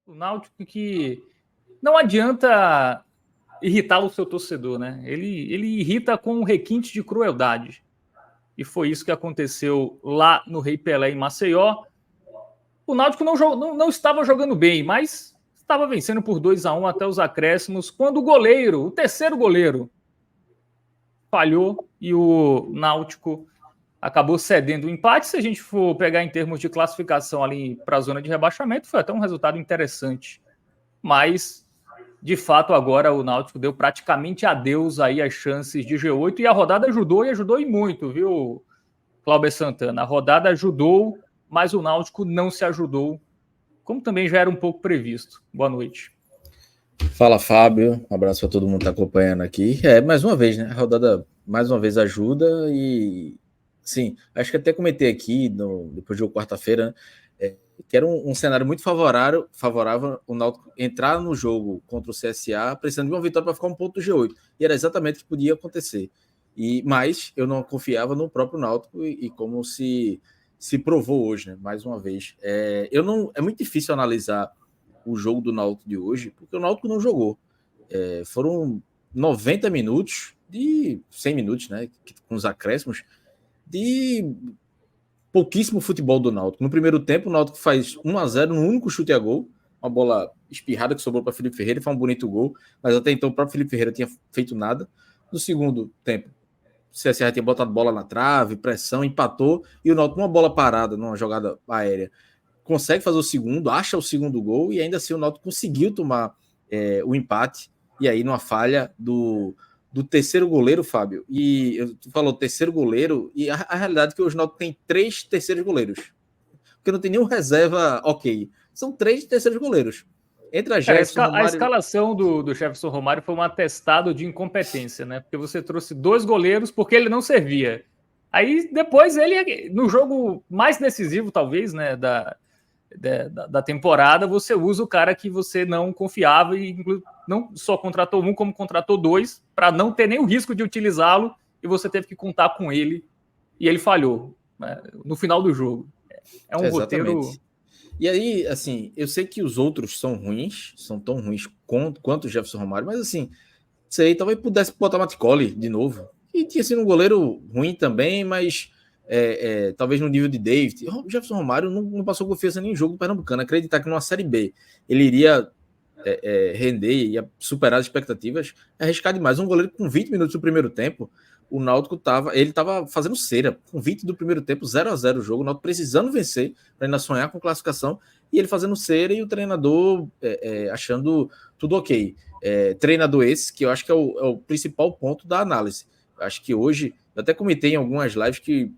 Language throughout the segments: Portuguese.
O Náutico que não adianta irritar o seu torcedor, né? Ele irrita com um requinte de crueldade. E foi isso que aconteceu lá no Rei Pelé, em Maceió. O Náutico não estava jogando bem, mas estava vencendo por 2-1 até os acréscimos, quando o goleiro, o terceiro goleiro, falhou e o Náutico acabou cedendo o empate. Se a gente for pegar em termos de classificação ali para a zona de rebaixamento, foi até um resultado interessante. Mas, de fato, agora o Náutico deu praticamente adeus aí às chances de G8 e a rodada ajudou e ajudou e muito, viu, Cláudio Santana? A rodada ajudou, mas o Náutico não se ajudou, como também já era um pouco previsto. Boa noite. Fala, Fábio. Um abraço para todo mundo que está acompanhando aqui. Mais uma vez, né? A rodada mais uma vez ajuda e, sim, acho que até comentei aqui depois de quarta-feira, né? Que era um cenário muito favorável o Náutico entrar no jogo contra o CSA precisando de uma vitória para ficar um ponto do G8. E era exatamente o que podia acontecer. Mas eu não confiava no próprio Náutico e como se provou hoje, né? Mais uma vez. É muito difícil analisar o jogo do Náutico de hoje, porque o Náutico não jogou. Foram 90 minutos, de 100 minutos, né, com os acréscimos, de pouquíssimo futebol do Náutico. No primeiro tempo, o Náutico faz 1-0 no único chute a gol, uma bola espirrada que sobrou para Felipe Ferreira, foi um bonito gol, mas até então o próprio Felipe Ferreira tinha feito nada. No segundo tempo, o CSA tinha botado bola na trave, pressão, empatou, e o Náutico, uma bola parada, numa jogada aérea, consegue fazer o segundo, acha o segundo gol, e ainda assim o Náutico conseguiu tomar o empate, e aí numa falha do terceiro goleiro, Fábio, e tu falou terceiro goleiro, e a realidade é que hoje o Náutico tem 3 terceiros goleiros, porque não tem nenhum reserva ok, são 3 terceiros goleiros. Entre a Jefferson, Romário... A escalação do Jefferson Romário foi um atestado de incompetência, né? Porque você trouxe 2 goleiros porque ele não servia. Aí depois ele, no jogo mais decisivo, talvez, né, da temporada, você usa o cara que você não confiava e não só contratou um, como contratou 2, para não ter nem o risco de utilizá-lo, e você teve que contar com ele, e ele falhou, né, no final do jogo. É um roteiro... E aí, assim, eu sei que os outros são ruins, são tão ruins quanto o Jefferson Romário, mas assim, sei, talvez pudesse botar Maticoli de novo. E tinha sido um goleiro ruim também, mas talvez no nível de David. O Jefferson Romário não passou confiança em nenhum jogo do Pernambucano. Acreditar que numa Série B ele iria render, ia superar as expectativas, é arriscar demais. Um goleiro com 20 minutos do primeiro tempo, o Náutico estava fazendo cera, com 20 do primeiro tempo, 0-0 o jogo, o Náutico precisando vencer para ainda sonhar com classificação, e ele fazendo cera e o treinador achando tudo ok. Treinador esse, que eu acho que é o principal ponto da análise. Eu acho que hoje, eu até comentei em algumas lives que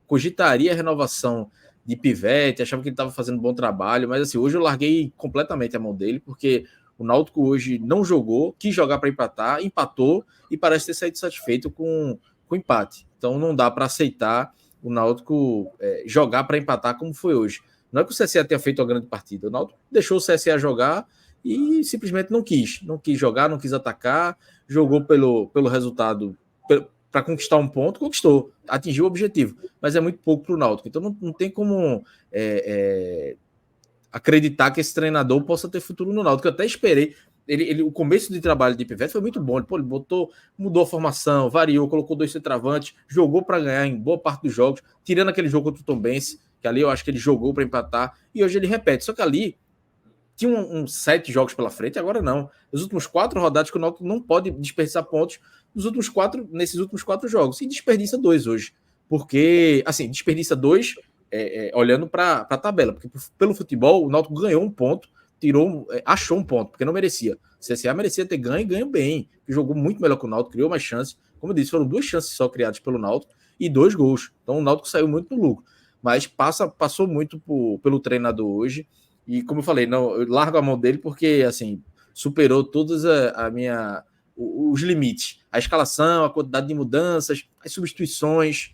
cogitaria a renovação de Pivete, achava que ele estava fazendo um bom trabalho, mas assim, hoje eu larguei completamente a mão dele, porque o Náutico hoje não jogou, quis jogar para empatar, empatou e parece ter saído satisfeito com o empate. Então não dá para aceitar o Náutico jogar para empatar como foi hoje. Não é que o CSA tenha feito uma grande partida, o Náutico deixou o CSA jogar e simplesmente não quis jogar, não quis atacar, jogou pelo resultado, para conquistar um ponto, conquistou, atingiu o objetivo, mas é muito pouco para o Náutico, então não tem como acreditar que esse treinador possa ter futuro no Náutico. Eu até esperei, o começo de trabalho de Pivete foi muito bom, ele mudou a formação, variou, colocou 2 centroavantes, jogou para ganhar em boa parte dos jogos, tirando aquele jogo contra o Tombense, que ali eu acho que ele jogou para empatar, e hoje ele repete, só que ali tinha uns 7 jogos pela frente, agora não. Os últimos 4 rodadas que o Náutico não pode desperdiçar pontos nesses últimos 4 jogos. E desperdiça 2 hoje. Porque, assim, desperdiça 2 olhando para a tabela. Porque pelo futebol, o Náutico ganhou um ponto, achou um ponto, porque não merecia. O CSA merecia ter ganho e ganhou bem. Jogou muito melhor que o Náutico, criou mais chances. Como eu disse, foram 2 chances só criadas pelo Náutico e 2 gols. Então o Náutico saiu muito no lucro. Mas passou muito pelo treinador hoje. E como eu falei, não, eu largo a mão dele porque assim, superou todos os limites. A escalação, a quantidade de mudanças, as substituições,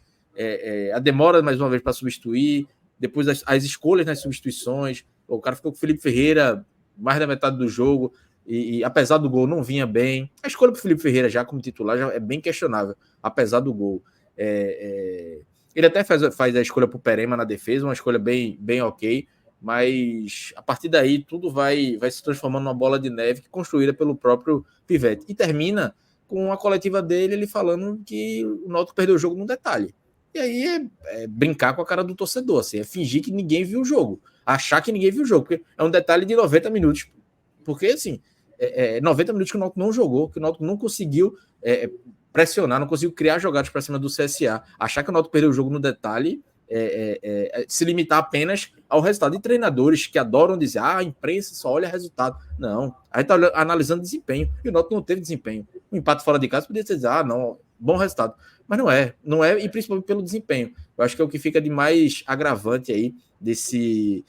a demora mais uma vez para substituir, depois as escolhas nas substituições. O cara ficou com o Felipe Ferreira mais da metade do jogo, e apesar do gol não vinha bem. A escolha para o Felipe Ferreira já como titular já é bem questionável, apesar do gol. Ele até faz a escolha para o Perema na defesa, uma escolha bem ok, mas a partir daí tudo vai se transformando numa bola de neve construída pelo próprio Pivete. E termina com a coletiva dele, ele falando que o Náutico perdeu o jogo num detalhe. E aí é brincar com a cara do torcedor, assim, é fingir que ninguém viu o jogo, achar que ninguém viu o jogo, porque é um detalhe de 90 minutos. Porque, assim, 90 minutos que o Náutico não jogou, que o Náutico não conseguiu pressionar, não conseguiu criar jogadas para cima do CSA. Achar que o Náutico perdeu o jogo no detalhe, se limitar apenas ao resultado. E treinadores que adoram dizer, a imprensa só olha resultado. Não, a gente está analisando desempenho, e o Náutico não teve desempenho. Um empate fora de casa poderia dizer, não, bom resultado. Mas não é, e principalmente pelo desempenho. Eu acho que é o que fica de mais agravante aí desse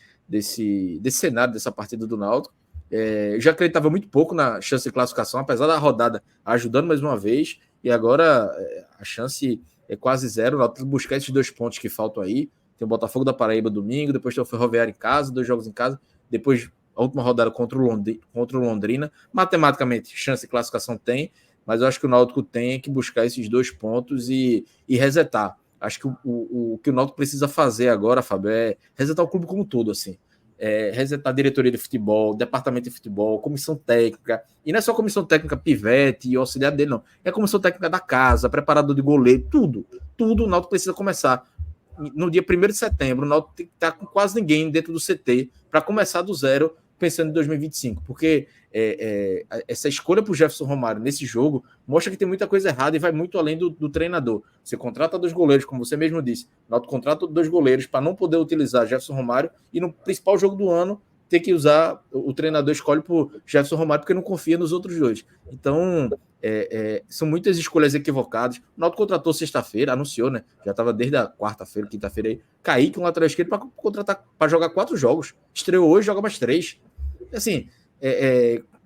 cenário, dessa partida do Náutico. Eu já acreditava muito pouco na chance de classificação, apesar da rodada ajudando mais uma vez, e agora a chance é quase zero. O Náutico buscar esses 2 pontos que faltam aí. Tem o Botafogo da Paraíba domingo, depois tem o Ferroviário em casa, 2 jogos em casa, depois a última rodada contra o Londrina. Matematicamente, chance de classificação tem, mas eu acho que o Náutico tem que buscar esses 2 pontos e resetar. Acho que o que o Náutico precisa fazer agora, Fábio, é resetar o clube como um todo, assim. Resetar a diretoria de futebol, departamento de futebol, comissão técnica, e não é só comissão técnica Pivete e auxiliar dele, não. É comissão técnica da casa, preparador de goleiro, tudo o Náutico precisa começar. No dia 1º de setembro, o Náutico tem que estar com quase ninguém dentro do CT para começar do zero, pensando em 2025, porque essa escolha para o Jefferson Romário nesse jogo mostra que tem muita coisa errada e vai muito além do treinador. Você contrata 2 goleiros, como você mesmo disse, o Náutico contrata 2 goleiros para não poder utilizar Jefferson Romário e no principal jogo do ano ter que usar, o treinador escolhe por Jefferson Romário porque não confia nos outros 2. Então, são muitas escolhas equivocadas. O Náutico contratou sexta-feira, anunciou, né? Já estava desde a quarta-feira, quinta-feira aí. Kaique, um lateral esquerdo, para contratar, para jogar 4 jogos. Estreou hoje, joga mais 3. Assim,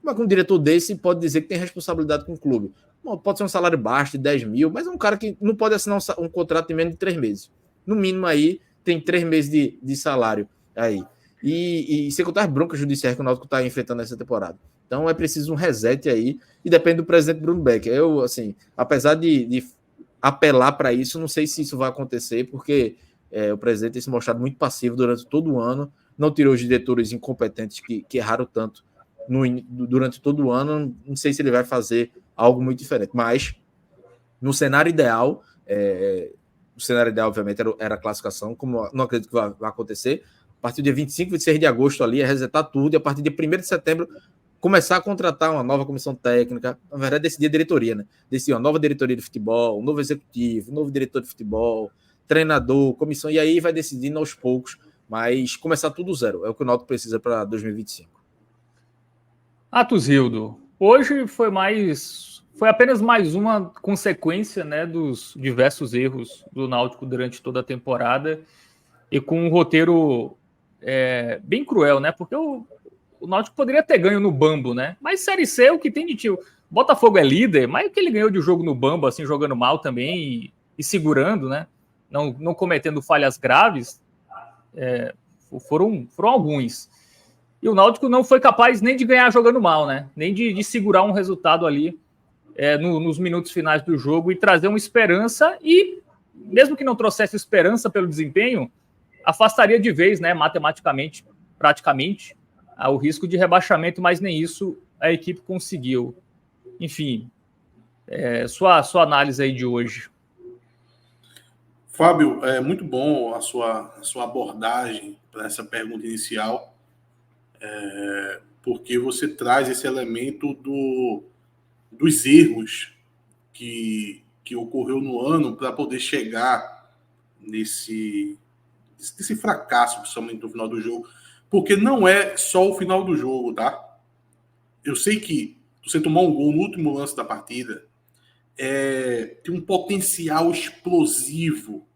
como é que um diretor desse pode dizer que tem responsabilidade com o clube? Bom, pode ser um salário baixo de 10 mil, mas é um cara que não pode assinar um contrato de menos de 3 meses. No mínimo aí, tem 3 meses de salário aí. E sem contar as broncas judiciais que o Náutico está enfrentando nessa temporada. Então é preciso um reset aí, e depende do presidente Bruno Becker. Eu, assim, apesar de apelar para isso, não sei se isso vai acontecer, porque o presidente tem se mostrado muito passivo durante todo o ano, não tirou os diretores incompetentes que erraram tanto durante todo o ano. Não sei se ele vai fazer algo muito diferente, mas no cenário ideal, o cenário ideal, obviamente, era a classificação, como não acredito que vai acontecer. A partir do dia 25, 26 de agosto ali, resetar tudo, e a partir de 1º de setembro, começar a contratar uma nova comissão técnica, na verdade, decidir a diretoria, né? Decidir uma nova diretoria de futebol, um novo executivo, um novo diretor de futebol, treinador, comissão, e aí vai decidindo aos poucos, mas começar tudo zero. É o que o Náutico precisa para 2025. Atusildo, hoje foi apenas mais uma consequência, né, dos diversos erros do Náutico durante toda a temporada, e com um roteiro bem cruel, né? Porque o Náutico poderia ter ganho no Bambo, né? Mas Série C é o que tem de tio. Botafogo é líder, mas o que ele ganhou de jogo no Bambo, assim, jogando mal também e segurando, né? Não cometendo falhas graves, foram alguns. E o Náutico não foi capaz nem de ganhar jogando mal, né? Nem de segurar um resultado ali nos minutos finais do jogo e trazer uma esperança, e mesmo que não trouxesse esperança pelo desempenho, afastaria de vez, né, matematicamente, praticamente, o risco de rebaixamento, mas nem isso a equipe conseguiu. Enfim, sua análise aí de hoje. Fábio, é muito bom a sua abordagem para essa pergunta inicial, porque você traz esse elemento dos erros que ocorreu no ano para poder chegar nesse fracasso, principalmente no final do jogo, porque não é só o final do jogo, tá? Eu sei que você tomar um gol no último lance da partida tem um potencial explosivo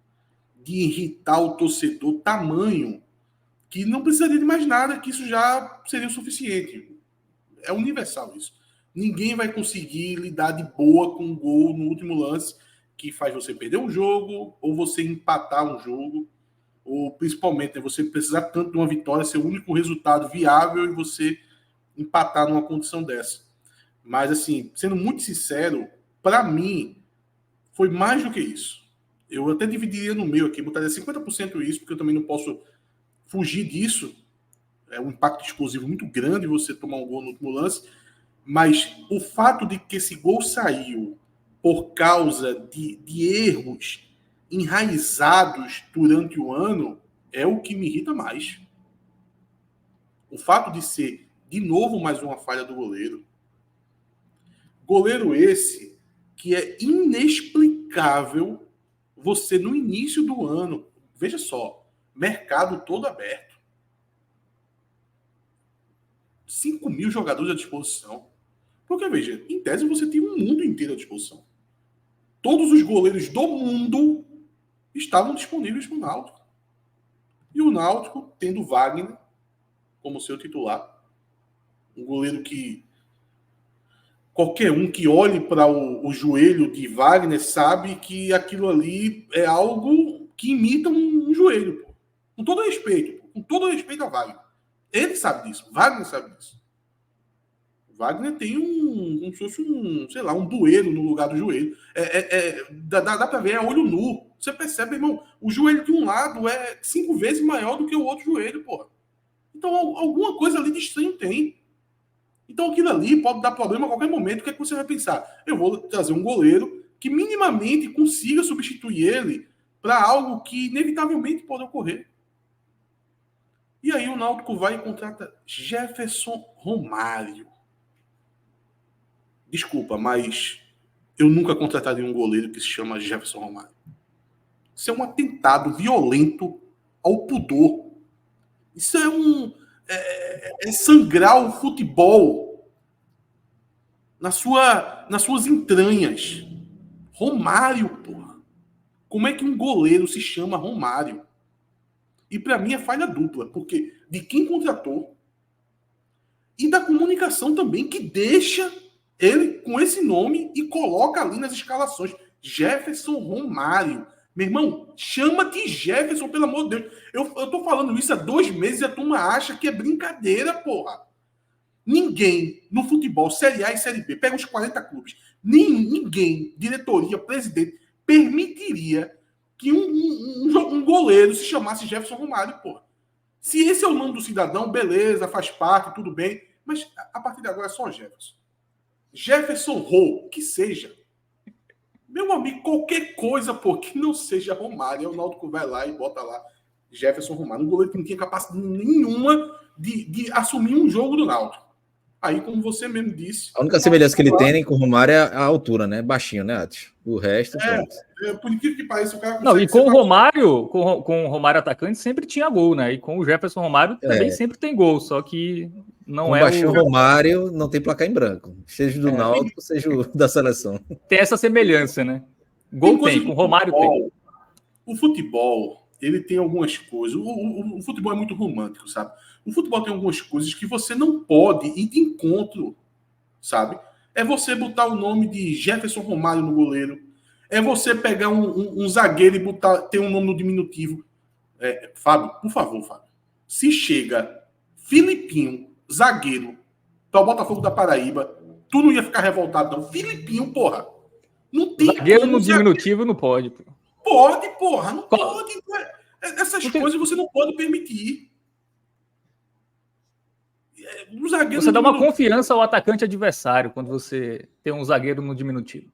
de irritar o torcedor tamanho que não precisaria de mais nada, que isso já seria o suficiente. É universal isso. Ninguém vai conseguir lidar de boa com um gol no último lance que faz você perder um jogo ou você empatar um jogo, ou principalmente você precisar tanto de uma vitória, ser o único resultado viável e você empatar numa condição dessa. Mas, assim, sendo muito sincero, para mim, foi mais do que isso. Eu até dividiria no meio aqui, botaria 50% isso, porque eu também não posso fugir disso, É um impacto explosivo muito grande você tomar um gol no último lance, mas o fato de que esse gol saiu por causa de erros enraizados durante o ano é o que me irrita mais. O fato de ser, de novo, mais uma falha do goleiro. Goleiro esse que é inexplicável você, no início do ano, veja só, mercado todo aberto. 5 mil jogadores à disposição. Porque, veja, em tese você tem um mundo inteiro à disposição. Todos os goleiros do mundo estavam disponíveis para o Náutico. E o Náutico, tendo Wagner como seu titular, um goleiro que qualquer um que olhe para o joelho de Wagner sabe que aquilo ali é algo que imita um joelho. Pô. Com todo respeito. Com todo respeito a Wagner. Ele sabe disso. Wagner sabe disso. Wagner tem como se fosse sei lá, um bueiro no lugar do joelho. Dá para ver, é olho nu. Você percebe, irmão, o joelho de um lado é 5 vezes maior do que o outro joelho, porra. Então, alguma coisa ali de estranho tem. Então, aquilo ali pode dar problema a qualquer momento. O que é que você vai pensar? Eu vou trazer um goleiro que minimamente consiga substituir ele para algo que inevitavelmente pode ocorrer. E aí o Náutico vai e contrata Jefferson Romário. Desculpa, mas eu nunca contrataria um goleiro que se chama Jefferson Romário. Isso é um atentado violento ao pudor. Isso é sangrar o futebol nas suas entranhas. Romário, porra. Como é que um goleiro se chama Romário? E para mim é falha dupla, porque de quem contratou e da comunicação também, que deixa ele com esse nome e coloca ali nas escalações. Jefferson Romário. Meu irmão, chama-te Jefferson, pelo amor de Deus. Eu tô falando isso há 2 meses e a turma acha que é brincadeira, porra. Ninguém no futebol, Série A e Série B, pega uns 40 clubes, ninguém, diretoria, presidente, permitiria que um goleiro se chamasse Jefferson Romário, porra. Se esse é o nome do cidadão, beleza, faz parte, tudo bem, mas a partir de agora é só Jefferson. Jefferson Rô, que seja. Meu amigo, qualquer coisa, pô, que não seja Romário, o Náutico vai lá e bota lá Jefferson Romário, um goleiro que não tinha capacidade nenhuma de assumir um jogo do Náutico. Aí, como você mesmo disse... A única semelhança que ele tem com o Romário é a altura, né? Baixinho, né, Ati? O resto... por incrível que pareça, o cara... Não, e com o Romário, com o Romário atacante, sempre tinha gol, né? E com o Jefferson Romário também sempre tem gol, só que não com é baixinho o... Romário não tem placar em branco. Seja do Náutico, seja da seleção. Tem essa semelhança, né? Gol tem, com o Romário tem. O futebol, ele tem algumas coisas... O futebol é muito romântico, sabe? O futebol tem algumas coisas que você não pode ir de encontro, sabe? É você botar o nome de Jefferson Romário no goleiro. É você pegar um zagueiro e ter um nome no diminutivo. Fábio, por favor, Fábio. Se chega Filipinho, zagueiro, para o Botafogo da Paraíba, tu não ia ficar revoltado, não. Filipinho, porra. Não tem zagueiro no diminutivo não pode. Pô. Pode, porra. Não pode. Essas coisas você não pode permitir. Você dá uma confiança ao atacante adversário quando você tem um zagueiro no diminutivo.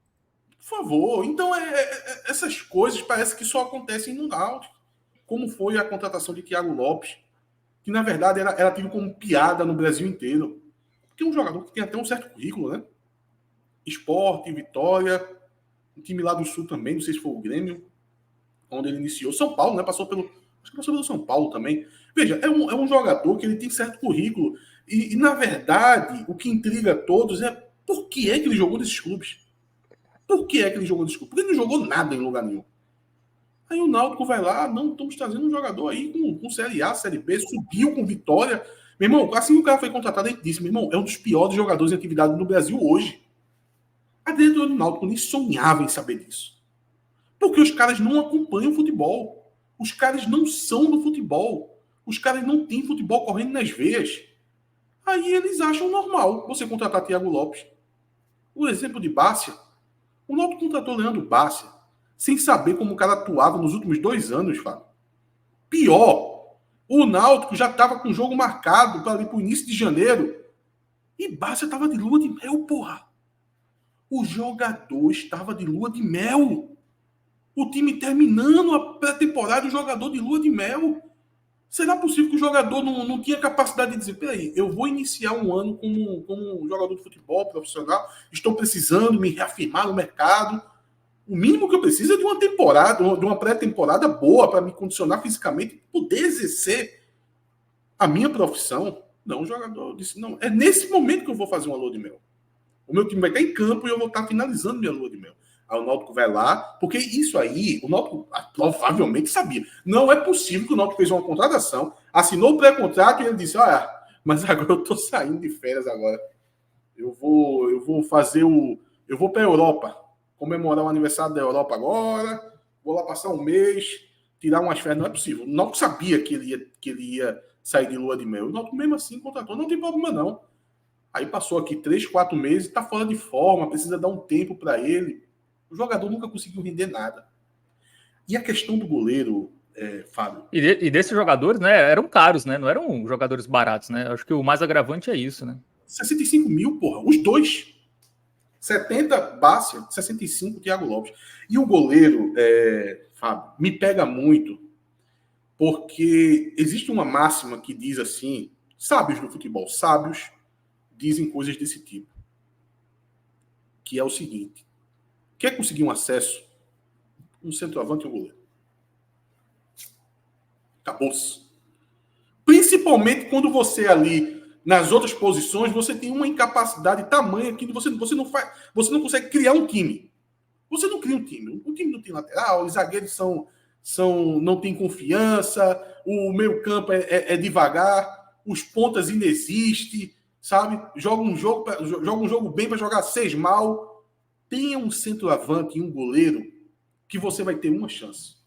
Por favor. Então, essas coisas parece que só acontecem no Náutico. Como foi a contratação de Thiago Lopes, que, na verdade, era tido como piada no Brasil inteiro. Porque é um jogador que tem até um certo currículo, né? Sport, Vitória, um time lá do Sul também, não sei se foi o Grêmio, onde ele iniciou. São Paulo, né? Acho que passou pelo São Paulo também. Veja, é um jogador que ele tem certo currículo. E, na verdade, o que intriga a todos é por que é que ele jogou nesses clubes? Por que é que ele jogou nesses clubes? Porque ele não jogou nada em lugar nenhum. Aí o Náutico vai lá, não, estamos trazendo um jogador aí com Série A, Série B, subiu com Vitória. Meu irmão, assim que o cara foi contratado, ele disse, meu irmão, é um dos piores jogadores em atividade no Brasil hoje. A diretoria do Náutico nem sonhava em saber disso. Porque os caras não acompanham o futebol. Os caras não são do futebol. Os caras não têm futebol correndo nas veias. Aí eles acham normal você contratar Thiago Lopes. O exemplo de Bárcia. O Náutico contratou Leandro Bárcia sem saber como o cara atuava nos últimos 2 anos, Fábio. Pior, O Náutico já estava com o jogo marcado para o início de janeiro. E Bárcia estava de lua de mel, porra. O jogador estava de lua de mel. O time terminando a pré-temporada, o jogador de lua de mel. Será possível que o jogador não tinha capacidade de dizer, peraí, eu vou iniciar um ano como jogador de futebol profissional, estou precisando me reafirmar no mercado. O mínimo que eu preciso é de uma temporada, de uma pré-temporada boa para me condicionar fisicamente e poder exercer a minha profissão. Não, o jogador disse, não, é nesse momento que eu vou fazer uma lua de mel. O meu time vai estar em campo e eu vou estar finalizando minha lua de mel. Aí o Náutico vai lá, porque isso aí, o Náutico provavelmente sabia. Não é possível que o Náutico fez uma contratação, assinou o pré-contrato e ele disse, olha, mas agora eu estou saindo de férias agora. Eu vou fazer eu vou para a Europa, comemorar o aniversário da Europa agora, vou lá passar um mês, tirar umas férias. Não é possível. O Náutico sabia que ele ia sair de lua de mel. O Náutico mesmo assim contratou, não tem problema não. Aí passou aqui 3, 4 meses, está fora de forma, precisa dar um tempo para ele. O jogador nunca conseguiu render nada. E a questão do goleiro, Fábio... E desses jogadores, né, eram caros, né? Não eram jogadores baratos, né? Acho que o mais agravante é isso, né? 65 mil, porra. Os dois. 70 Bárcia, 65 Thiago Lopes. E o goleiro, Fábio, me pega muito, porque existe uma máxima que diz assim, sábios no futebol, sábios dizem coisas desse tipo. Que é o seguinte: quer conseguir um acesso? Um centroavante e um goleiro. Acabou-se. Principalmente quando você ali, nas outras posições, você tem uma incapacidade tamanha que você não consegue criar um time. Você não cria um time. O time não tem lateral, os zagueiros não tem confiança, o meio campo é devagar, os pontas inexistem, sabe? Joga um jogo bem para jogar 6 mal. Tenha um centroavante e um goleiro que você vai ter uma chance.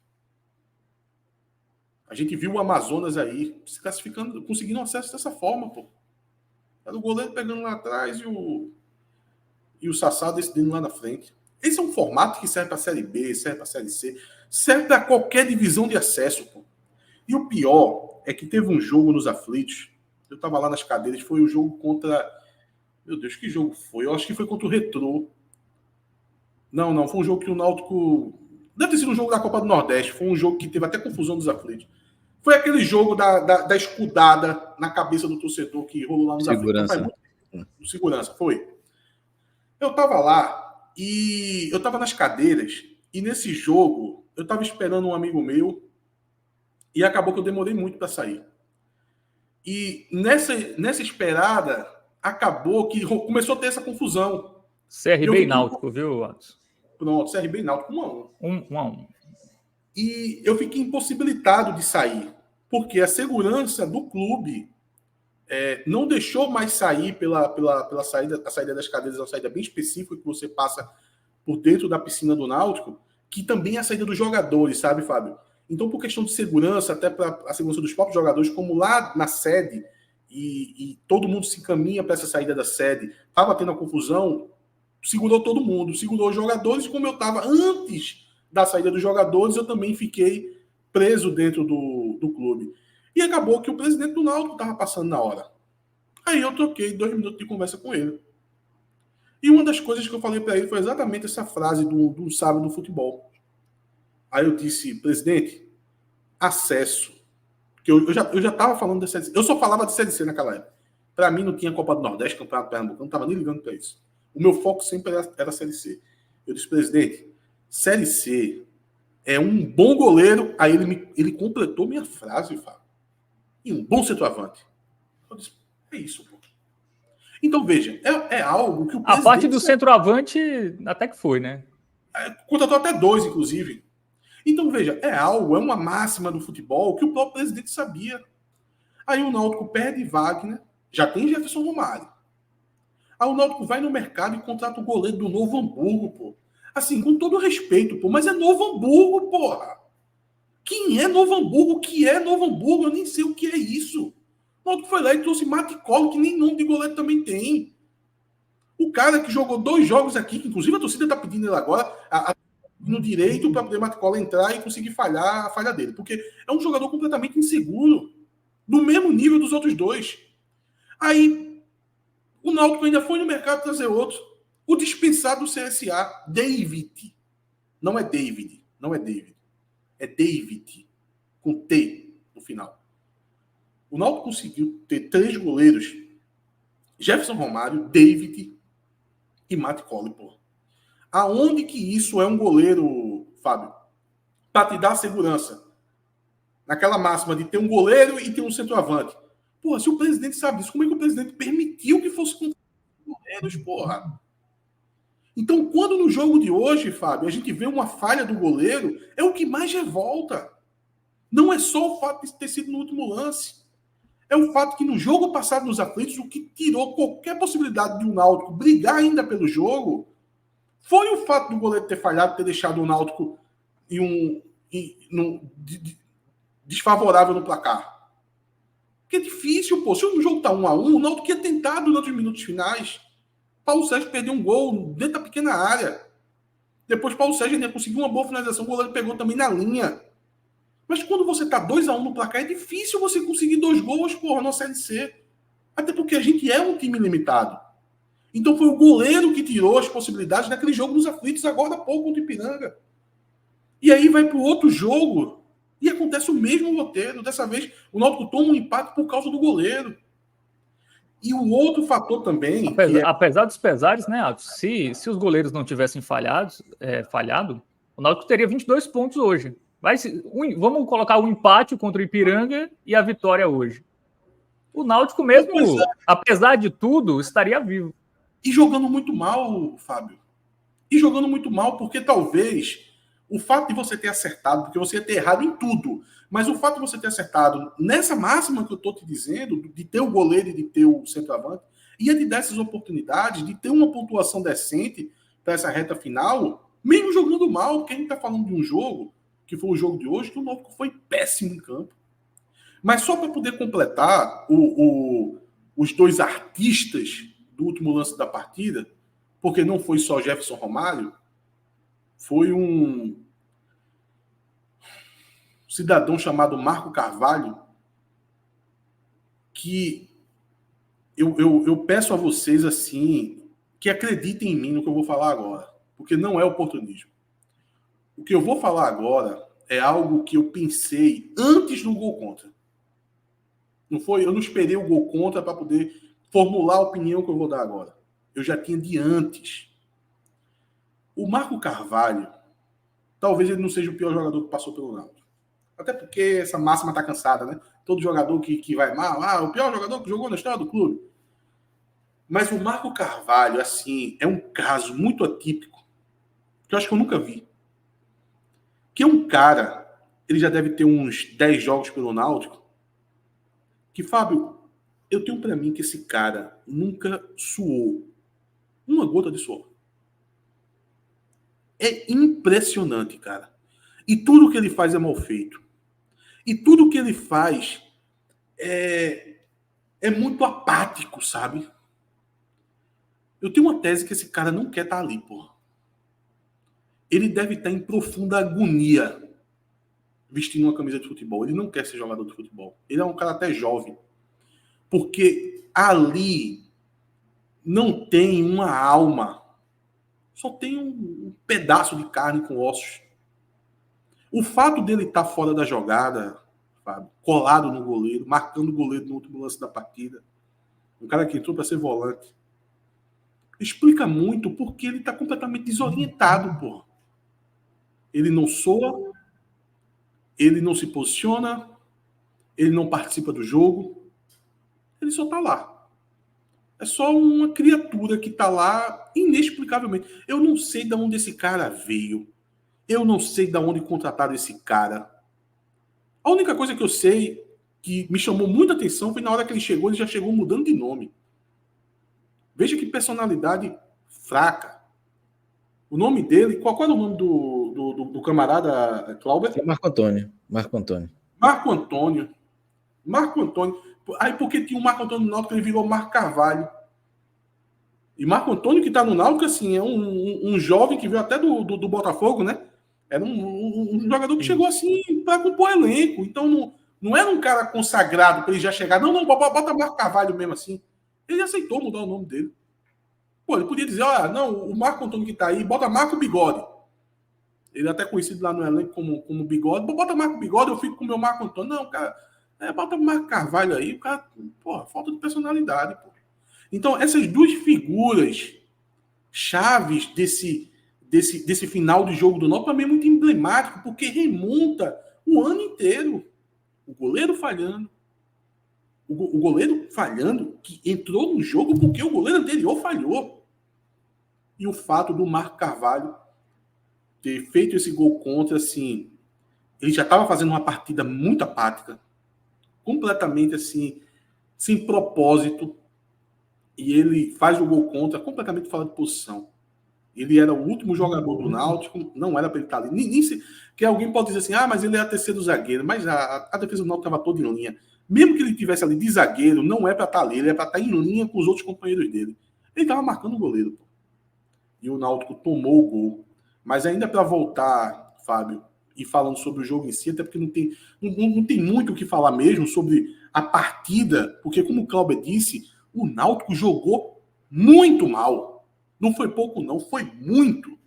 A gente viu o Amazonas aí se classificando, conseguindo acesso dessa forma, pô. Era o goleiro pegando lá atrás e o Sassá decidindo lá na frente. Esse é um formato que serve para a Série B, serve para a Série C, serve para qualquer divisão de acesso, pô. E o pior é que teve um jogo nos aflitos. Eu estava lá nas cadeiras, foi um jogo contra... Meu Deus, que jogo foi? Eu acho que foi contra o Retrô. Não, foi um jogo que o Náutico... Deve ter sido um jogo da Copa do Nordeste. Foi um jogo que teve até confusão dos aflitos. Foi aquele jogo da escudada na cabeça do torcedor que rolou lá nos Segurança. aflitos. Segurança, foi. Eu estava lá e eu estava nas cadeiras e nesse jogo eu estava esperando um amigo meu e acabou que eu demorei muito para sair. E nessa esperada acabou que começou a ter essa confusão. CRB e Náutico, viu, Watson? Pronto, CRB e Náutico 1-1. 1-1. E eu fiquei impossibilitado de sair, porque a segurança do clube não deixou mais sair pela saída. A saída das cadeiras é uma saída bem específica, que você passa por dentro da piscina do Náutico, que também é a saída dos jogadores, sabe, Fábio? Então, por questão de segurança, até para a segurança dos próprios jogadores, como lá na sede, e todo mundo se encaminha para essa saída da sede, estava tendo a confusão, segurou todo mundo, segurou os jogadores, e como eu estava antes da saída dos jogadores, eu também fiquei preso dentro do clube. E acabou que o presidente do Náutico estava passando na hora. Aí eu troquei 2 minutos de conversa com ele. E uma das coisas que eu falei para ele foi exatamente essa frase do sábio do futebol. Aí eu disse, presidente, acesso. Que eu já estava falando da Série C. Eu só falava de Série C naquela época. Para mim não tinha Copa do Nordeste, Campeonato Pernambucano, não estava nem ligando para isso. O meu foco sempre era a Série C. Eu disse, presidente, Série C é um bom goleiro. Aí ele completou minha frase, Fábio. E um bom centroavante. Eu disse, é isso, pô. Então, veja, é algo que o presidente... A parte do centroavante até que foi, né? Contratou até 2, inclusive. Então, veja, é uma máxima do futebol que o próprio presidente sabia. Aí o Náutico perde Wagner, já tem Jefferson Romário. Aí o Náutico vai no mercado e contrata o goleiro do Novo Hamburgo, pô. Assim, com todo respeito, pô, mas é Novo Hamburgo, porra. Quem é Novo Hamburgo? O que é Novo Hamburgo? Eu nem sei o que é isso. O Náutico foi lá e trouxe Maticolo, que nem nome de goleiro também tem. O cara que jogou 2 jogos aqui, que inclusive a torcida tá pedindo ele agora, no direito para poder Maticolo entrar e conseguir falhar a falha dele. Porque é um jogador completamente inseguro. do mesmo nível dos outros dois. Aí, o Náutico ainda foi no mercado trazer outro. O dispensado do CSA, David. Não é David. Não é David. É David. Com T no final. O Náutico conseguiu ter 3 goleiros. Jefferson Romário, David e Matt Colley, pô. Aonde que isso é um goleiro, Fábio? Para te dar segurança. Naquela máxima de ter um goleiro e ter um centroavante. Porra, se o presidente sabe disso, como é que o presidente permitiu que fosse com goleiros, porra? Então, quando no jogo de hoje, Fábio, a gente vê uma falha do goleiro, é o que mais revolta. Não é só o fato de ter sido no último lance. É o fato que no jogo passado nos aflitos, o que tirou qualquer possibilidade de um Náutico brigar ainda pelo jogo foi o fato do goleiro ter falhado, ter deixado o Náutico desfavorável no placar. Porque é difícil, pô. Se o jogo tá 1-1, o Náutico ia tentar durante os minutos finais. Paulo Sérgio perdeu um gol dentro da pequena área. Depois Paulo Sérgio ainda conseguiu uma boa finalização, o goleiro pegou também na linha. Mas quando você tá 2-1 no placar, é difícil você conseguir 2 gols, porra, na Série C. Até porque a gente é um time limitado. Então foi o goleiro que tirou as possibilidades daquele jogo nos aflitos, agora há pouco contra o Ipiranga. E aí vai pro outro jogo e acontece o mesmo roteiro. Dessa vez, o Náutico toma um empate por causa do goleiro. E o outro fator também... Apesar dos pesares, né, Atos? Se os goleiros não tivessem falhado, o Náutico teria 22 pontos hoje. Vamos colocar o empate contra o Ipiranga e a vitória hoje. O Náutico mesmo, apesar de tudo, estaria vivo. E jogando muito mal, Fábio. E jogando muito mal, porque talvez o fato de você ter acertado, porque você ia ter errado em tudo, mas o fato de você ter acertado nessa máxima que eu estou te dizendo, de ter o goleiro e de ter o centroavante, ia te dar essas oportunidades de ter uma pontuação decente para essa reta final, mesmo jogando mal, porque a gente está falando de um jogo, que foi o jogo de hoje, que o Náutico foi péssimo em campo. Mas só para poder completar os 2 artistas do último lance da partida, porque não foi só Jefferson Romário, foi um cidadão chamado Marco Carvalho, que eu peço a vocês assim, que acreditem em mim no que eu vou falar agora, porque não é oportunismo. O que eu vou falar agora é algo que eu pensei antes do gol contra. Eu não esperei o gol contra para poder formular a opinião que eu vou dar agora. Eu já tinha de antes. O Marco Carvalho, talvez ele não seja o pior jogador que passou pelo Náutico. Até porque essa máxima está cansada, né? Todo jogador que vai mal, o pior jogador que jogou na história do clube. Mas o Marco Carvalho, assim, é um caso muito atípico, que eu acho que eu nunca vi. Que é um cara, ele já deve ter uns 10 jogos pelo Náutico, que, Fábio, eu tenho para mim que esse cara nunca suou uma gota de suor. É impressionante, cara. E tudo que ele faz é mal feito. E tudo que ele faz é muito apático, sabe? Eu tenho uma tese que esse cara não quer estar ali, porra. Ele deve estar em profunda agonia vestindo uma camisa de futebol. Ele não quer ser jogador de futebol. Ele é um cara até jovem. Porque ali não tem uma alma. Só tem um pedaço de carne com ossos. O fato dele estar fora da jogada, Fábio, colado no goleiro, marcando o goleiro no último lance da partida, um cara que entrou para ser volante, explica muito porque ele está completamente desorientado, porra. Ele não soa, ele não se posiciona, ele não participa do jogo, ele só está lá. É só uma criatura que está lá inexplicavelmente. Eu não sei de onde esse cara veio. Eu não sei de onde contrataram esse cara. A única coisa que eu sei que me chamou muita atenção foi na hora que ele chegou, ele já chegou mudando de nome. Veja que personalidade fraca. O nome dele, qual era o nome do camarada Clauber? É Marco Antônio. Marco Antônio. Marco Antônio. Marco Antônio. Aí porque tinha o Marco Antônio no Náutico, ele virou Marco Carvalho. E Marco Antônio, que está no Náutico, assim, é um jovem que veio até do Botafogo, né? Era um jogador que chegou assim para compor elenco. Então Não era um cara consagrado para ele já chegar. Não, bota Marco Carvalho mesmo assim. Ele aceitou mudar o nome dele. Pô, ele podia dizer, olha, não, o Marco Antônio que tá aí, bota Marco Bigode. Ele é até conhecido lá no elenco como Bigode. Bota Marco Bigode, eu fico com o meu Marco Antônio. Não, cara, bota Marco Carvalho aí. O cara, pô, falta de personalidade, pô. Então, essas duas figuras chaves desse final de jogo do Náutico também é muito emblemático, porque remonta o ano inteiro. O goleiro falhando. O goleiro falhando, que entrou no jogo porque o goleiro anterior falhou. E o fato do Marco Carvalho ter feito esse gol contra, assim, ele já estava fazendo uma partida muito apática, completamente assim, sem propósito, e ele faz o gol contra completamente fora de posição. Ele era o último jogador do Náutico, não era para ele estar ali. Nem se, que alguém pode dizer assim, mas ele é a terceiro zagueiro, mas a defesa do Náutico estava toda em linha. Mesmo que ele estivesse ali de zagueiro, não é para estar ali, ele é para estar em linha com os outros companheiros dele. Ele estava marcando o goleiro, pô. E o Náutico tomou o gol. Mas ainda para voltar, Fábio, e falando sobre o jogo em si, até porque não tem muito o que falar mesmo sobre a partida, porque como o Cláudio disse, o Náutico jogou muito mal. Não foi pouco não, foi muito.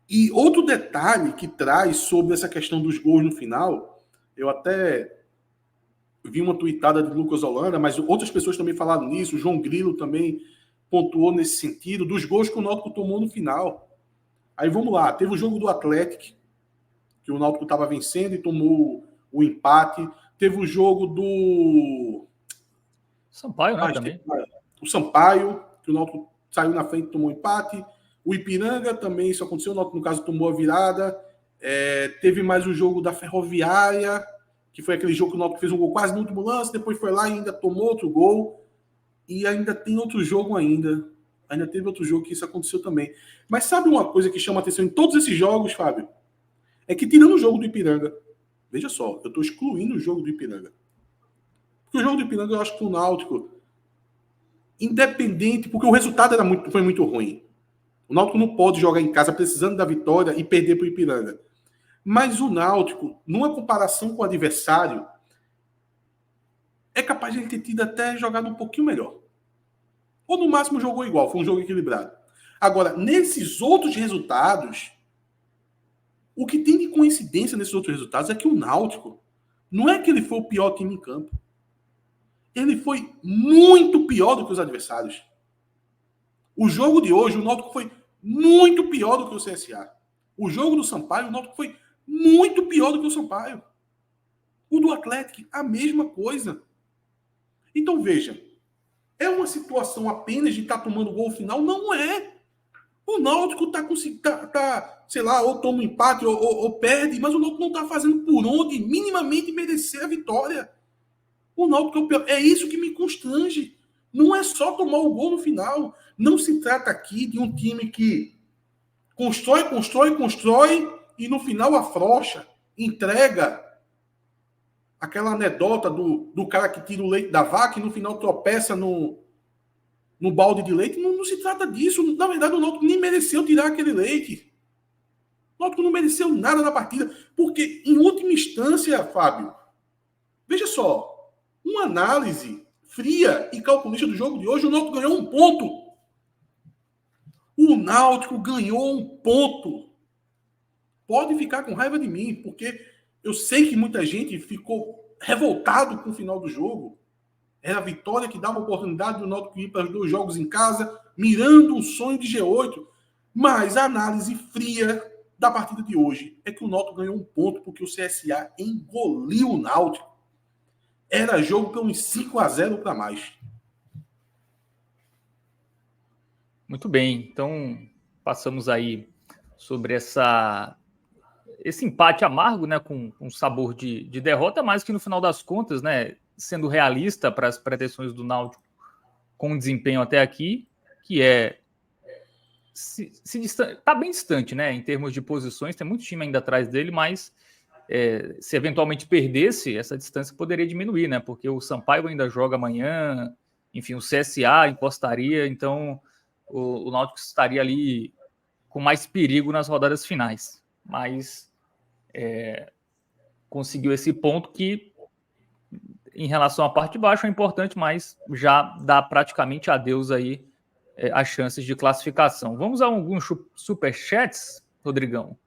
E outro detalhe que traz sobre essa questão dos gols no final, eu até vi uma tuitada de Lucas Holanda, mas outras pessoas também falaram nisso, o João Grilo também pontuou nesse sentido, dos gols que o Náutico tomou no final. Aí vamos lá, teve o jogo do Atlético, que o Náutico estava vencendo e tomou o empate. Teve o jogo do Sampaio, né, também. O Sampaio, que o Náutico saiu na frente e tomou empate. O Ipiranga também, isso aconteceu, o Náutico, no caso, tomou a virada. Teve mais o jogo da Ferroviária, que foi aquele jogo que o Náutico fez um gol quase no último lance, depois foi lá e ainda tomou outro gol. E ainda tem outro jogo ainda. Ainda teve outro jogo que isso aconteceu também. Mas sabe uma coisa que chama atenção em todos esses jogos, Fábio? É que tirando o jogo do Ipiranga, veja só, eu estou excluindo o jogo do Ipiranga. Porque o jogo do Ipiranga eu acho que o Náutico, independente, porque o resultado foi muito ruim. O Náutico não pode jogar em casa precisando da vitória e perder para o Ipiranga. Mas o Náutico, numa comparação com o adversário, é capaz de ele ter tido até jogado um pouquinho melhor. Ou no máximo jogou igual, foi um jogo equilibrado. Agora, nesses outros resultados, o que tem de coincidência nesses outros resultados é que o Náutico, não é que ele foi o pior time em campo. Ele foi muito pior do que os adversários. O jogo de hoje, o Náutico foi muito pior do que o CSA. O jogo do Sampaio, o Náutico foi muito pior do que o Sampaio. O do Atlético, a mesma coisa. Então, veja, é uma situação apenas de estar tomando gol final? Não é. O Náutico tá, sei lá, ou toma um empate ou perde, mas o Náutico não está fazendo por onde minimamente merecer a vitória. O Náutico é o pior. É isso que me constrange. Não é só tomar o gol no final. Não se trata aqui de um time que constrói e no final afrouxa, entrega. Aquela anedota do cara que tira o leite da vaca e no final tropeça no balde de leite. Não se trata disso. Na verdade, o Náutico nem mereceu tirar aquele leite. O Náutico não mereceu nada na partida. Porque, em última instância, Fábio, veja só, uma análise fria e calculista do jogo de hoje, o Náutico ganhou um ponto. O Náutico ganhou um ponto. Pode ficar com raiva de mim, porque eu sei que muita gente ficou revoltado com o final do jogo. Era a vitória que dava a oportunidade do Náutico ir para os 2 jogos em casa, mirando um sonho de G8. Mas a análise fria da partida de hoje é que o Náutico ganhou um ponto porque o CSA engoliu o Náutico. Era jogo para uns 5-0 para mais. Muito bem. Então, passamos aí sobre esse empate amargo, né, com sabor de derrota, mas que no final das contas, né, sendo realista para as pretensões do Náutico com o desempenho até aqui, que está bem distante, né, em termos de posições, tem muito time ainda atrás dele, mas se eventualmente perdesse, essa distância poderia diminuir, né, porque o Sampaio ainda joga amanhã, enfim, o CSA encostaria, então o Náutico estaria ali com mais perigo nas rodadas finais, mas conseguiu esse ponto que em relação à parte de baixo é importante, mas já dá praticamente adeus aí as chances de classificação. Vamos a alguns superchats, Rodrigão?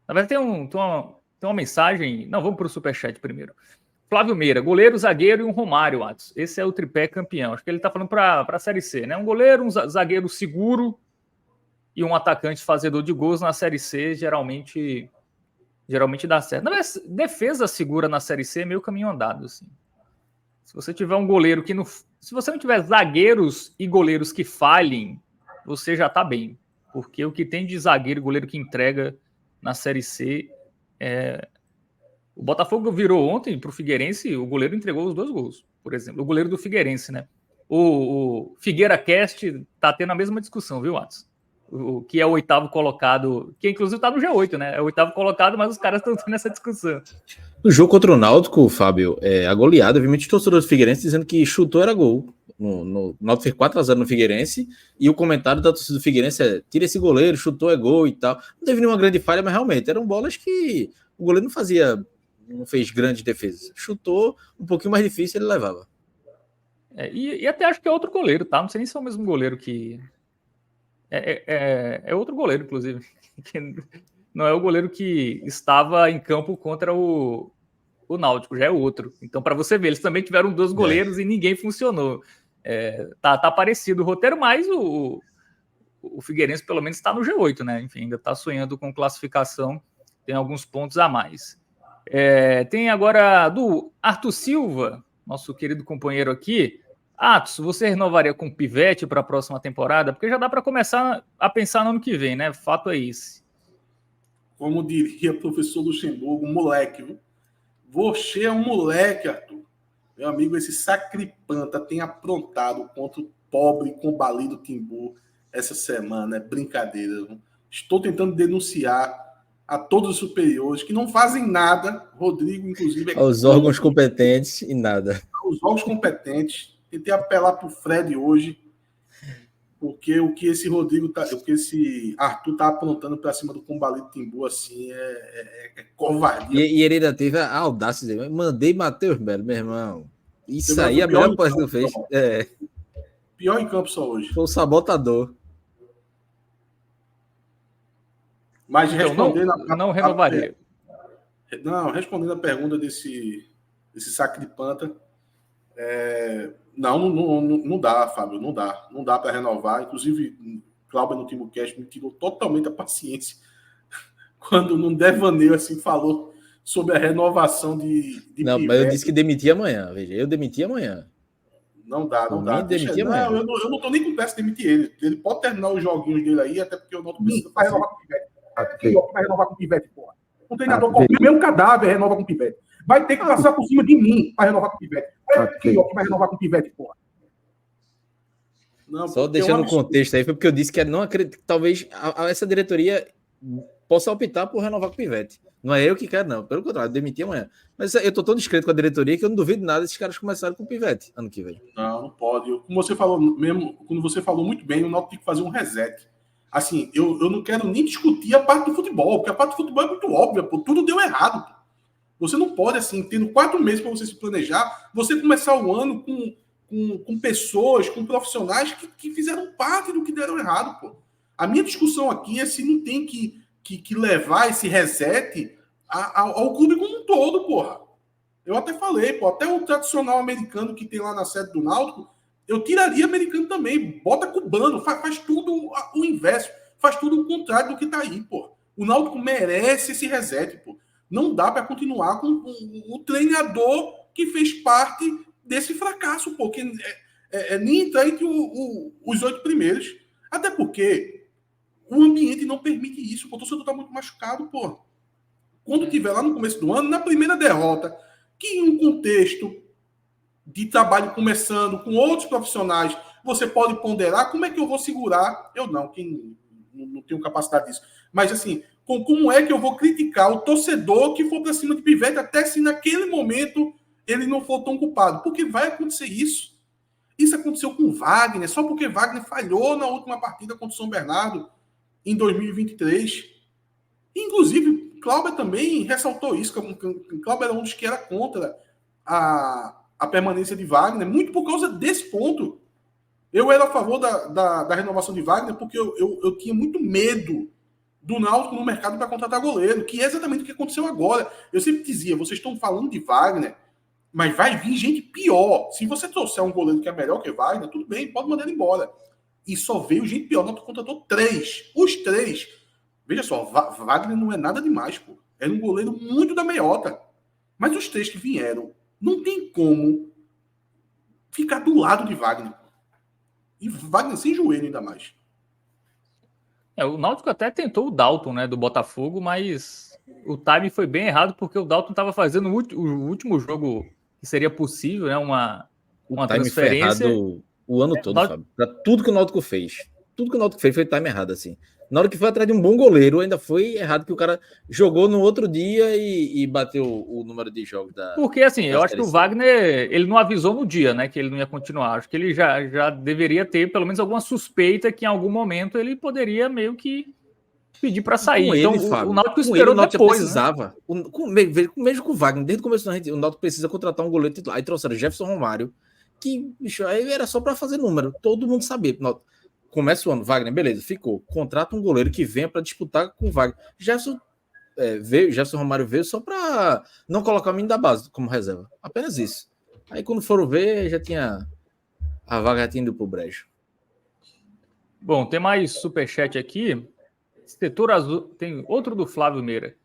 Na verdade, tem uma mensagem... Não, vamos para o superchat primeiro. Flávio Meira, goleiro, zagueiro e um Romário, Atos. Esse é o tripé campeão. Acho que ele está falando para a Série C, né? Um goleiro, um zagueiro seguro e um atacante fazedor de gols na Série C, geralmente dá certo. Na verdade, defesa segura na Série C é meio caminho andado, assim. Se você tiver um goleiro que não... Se você não tiver zagueiros e goleiros que falhem, você já está bem. Porque o que tem de zagueiro e goleiro que entrega na Série C é... O Botafogo virou ontem para o Figueirense, o goleiro entregou os 2 gols, por exemplo. O goleiro do Figueirense, né? O Figueira Cast tá tendo a mesma discussão, viu, Watson? O que é o 8º colocado, que inclusive tá no G8, né? É o 8º colocado, mas os caras estão tendo essa discussão. No jogo contra o Náutico, Fábio, a goleada, obviamente, torcedores do Figueirense dizendo que chutou era gol. No Náutico fez 4-0 no Figueirense, e o comentário da torcida do Figueirense é: tira esse goleiro, chutou é gol e tal. Não teve nenhuma grande falha, mas realmente eram bolas que o goleiro não fez grandes defesas. Chutou, um pouquinho mais difícil, ele levava. E até acho que é outro goleiro, tá? Não sei nem se é o mesmo goleiro que... É outro goleiro, inclusive. Não é o goleiro que estava em campo contra o Náutico, já é outro. Então, para você ver, eles também tiveram 2 goleiros e ninguém funcionou. Tá parecido o roteiro, mas o Figueirense pelo menos está no G8, né? Enfim, ainda está sonhando com classificação, tem alguns pontos a mais. Tem agora do Arthur Silva, nosso querido companheiro aqui. Atos, você renovaria com o Pivete para a próxima temporada? Porque já dá para começar a pensar no ano que vem, né? Fato é esse. Como diria o professor Luxemburgo, moleque, viu? Você é um moleque, Arthur. Meu amigo, esse sacripanta tem aprontado contra o pobre combalido Timbu essa semana. É brincadeira. Viu? Estou tentando denunciar a todos os superiores que não fazem nada. Rodrigo, inclusive... Aos órgãos competentes e nada. Aos órgãos competentes. Tentei apelar para o Fred hoje, porque o que esse Arthur tá apontando para cima do combalido Timbu, assim, é covardia. E ele ainda teve a audácia de dizer: mandei Matheus Melo, meu irmão. Isso aí, a melhor coisa que tu fez. Pior em campo só hoje. Foi o sabotador. Mas respondendo não renovaria. Respondendo a pergunta desse sacripanta, não dá, Fábio, não dá para renovar. Inclusive, Cláudio no TimbuCast me tirou totalmente a paciência quando num devaneio assim falou sobre a renovação de não, Pivete. Mas eu disse que demitia amanhã, veja, eu demiti amanhã. Não dá. Eu não tô nem com pressa de demitir ele. Ele pode terminar os joguinhos dele aí, até porque eu não preciso para renovar com o Pivete. Vai renovar com o Pivete, porra. Um treinador com o meu cadáver renova com o Pivete. Vai ter que passar por cima de mim para renovar com o Pivete. Que vai renovar com o Pivete, porra. Não, só deixando o contexto aí, foi porque eu disse que não acredito que talvez essa diretoria possa optar por renovar com o Pivete. Não é eu que quero, não. Pelo contrário, demitir amanhã. Mas eu tô tão discreto com a diretoria que eu não duvido nada desses caras começarem com o Pivete ano que vem. Não pode. Como você falou mesmo, quando você falou muito bem, o Náutico tem que fazer um reset. Assim, eu não quero nem discutir a parte do futebol, porque a parte do futebol é muito óbvia, pô. Tudo deu errado, pô. Você não pode, assim, tendo 4 meses para você se planejar, você começar o ano com pessoas, com profissionais que fizeram parte do que deram errado, pô. A minha discussão aqui é se não tem que levar esse reset ao clube como um todo, porra. Eu até falei, pô, até o tradicional americano que tem lá na sede do Náutico, eu tiraria americano também, bota cubano, faz tudo o inverso, faz tudo o contrário do que tá aí, pô. O Náutico merece esse reset, pô. Não dá para continuar com o treinador que fez parte desse fracasso, pô, que nem entrar entre os 8 primeiros. Até porque o ambiente não permite isso, pô. O torcedor tá muito machucado, pô. Quando tiver lá no começo do ano, na primeira derrota, que em um contexto de trabalho começando com outros profissionais, você pode ponderar como é que eu vou segurar. Eu não tenho capacidade disso. Mas assim, como é que eu vou criticar o torcedor que for para cima de Pivete, até se naquele momento ele não for tão culpado? Porque vai acontecer isso. Isso aconteceu com o Wagner, só porque Wagner falhou na última partida contra o São Bernardo em 2023. Inclusive, Cláudio também ressaltou isso. Cláudio era um dos que era contra a permanência de Wagner, muito por causa desse ponto. Eu era a favor da renovação de Wagner porque eu tinha muito medo do Náutico no mercado para contratar goleiro, que é exatamente o que aconteceu agora. Eu sempre dizia, vocês estão falando de Wagner, mas vai vir gente pior. Se você trouxer um goleiro que é melhor que Wagner, tudo bem, pode mandar ele embora. E só veio gente pior. O Náutico contratou 3. Os 3. Veja só, Wagner não é nada demais, pô. Era um goleiro muito da meiota. Mas os 3 que vieram, não tem como ficar do lado de Wagner. E Wagner sem joelho ainda mais. O Náutico até tentou o Dalton, né, do Botafogo, mas o time foi bem errado porque o Dalton estava fazendo o último jogo que seria possível, né, uma transferência. Foi errado o ano todo, Fábio. Para tudo que o Náutico fez. Tudo que o Náutico fez foi time errado, assim. Na hora que foi atrás de um bom goleiro, ainda foi errado que o cara jogou no outro dia e bateu o número de jogos da... Porque, assim, eu acho que o Wagner, ele não avisou no dia, né, que ele não ia continuar. Acho que ele já deveria ter, pelo menos, alguma suspeita que em algum momento ele poderia meio que pedir para sair. Ele, então, Fábio, o Náutico esperou o Náutico depois, precisava. Né? Mesmo com o Wagner, desde o começo da gente, o Náutico precisa contratar um goleiro titular. Aí trouxeram Jefferson Romário, que, bicho, aí era só para fazer número. Todo mundo sabia. Começa o ano, Wagner, beleza, ficou. Contrata um goleiro que venha para disputar com o Wagner. Jefferson Romário veio só para não colocar o menino da base como reserva. Apenas isso. Aí quando foram ver, a vaga já tinha ido pro brejo. Bom, tem mais superchat aqui. Setor azul, tem outro do Flávio Meira.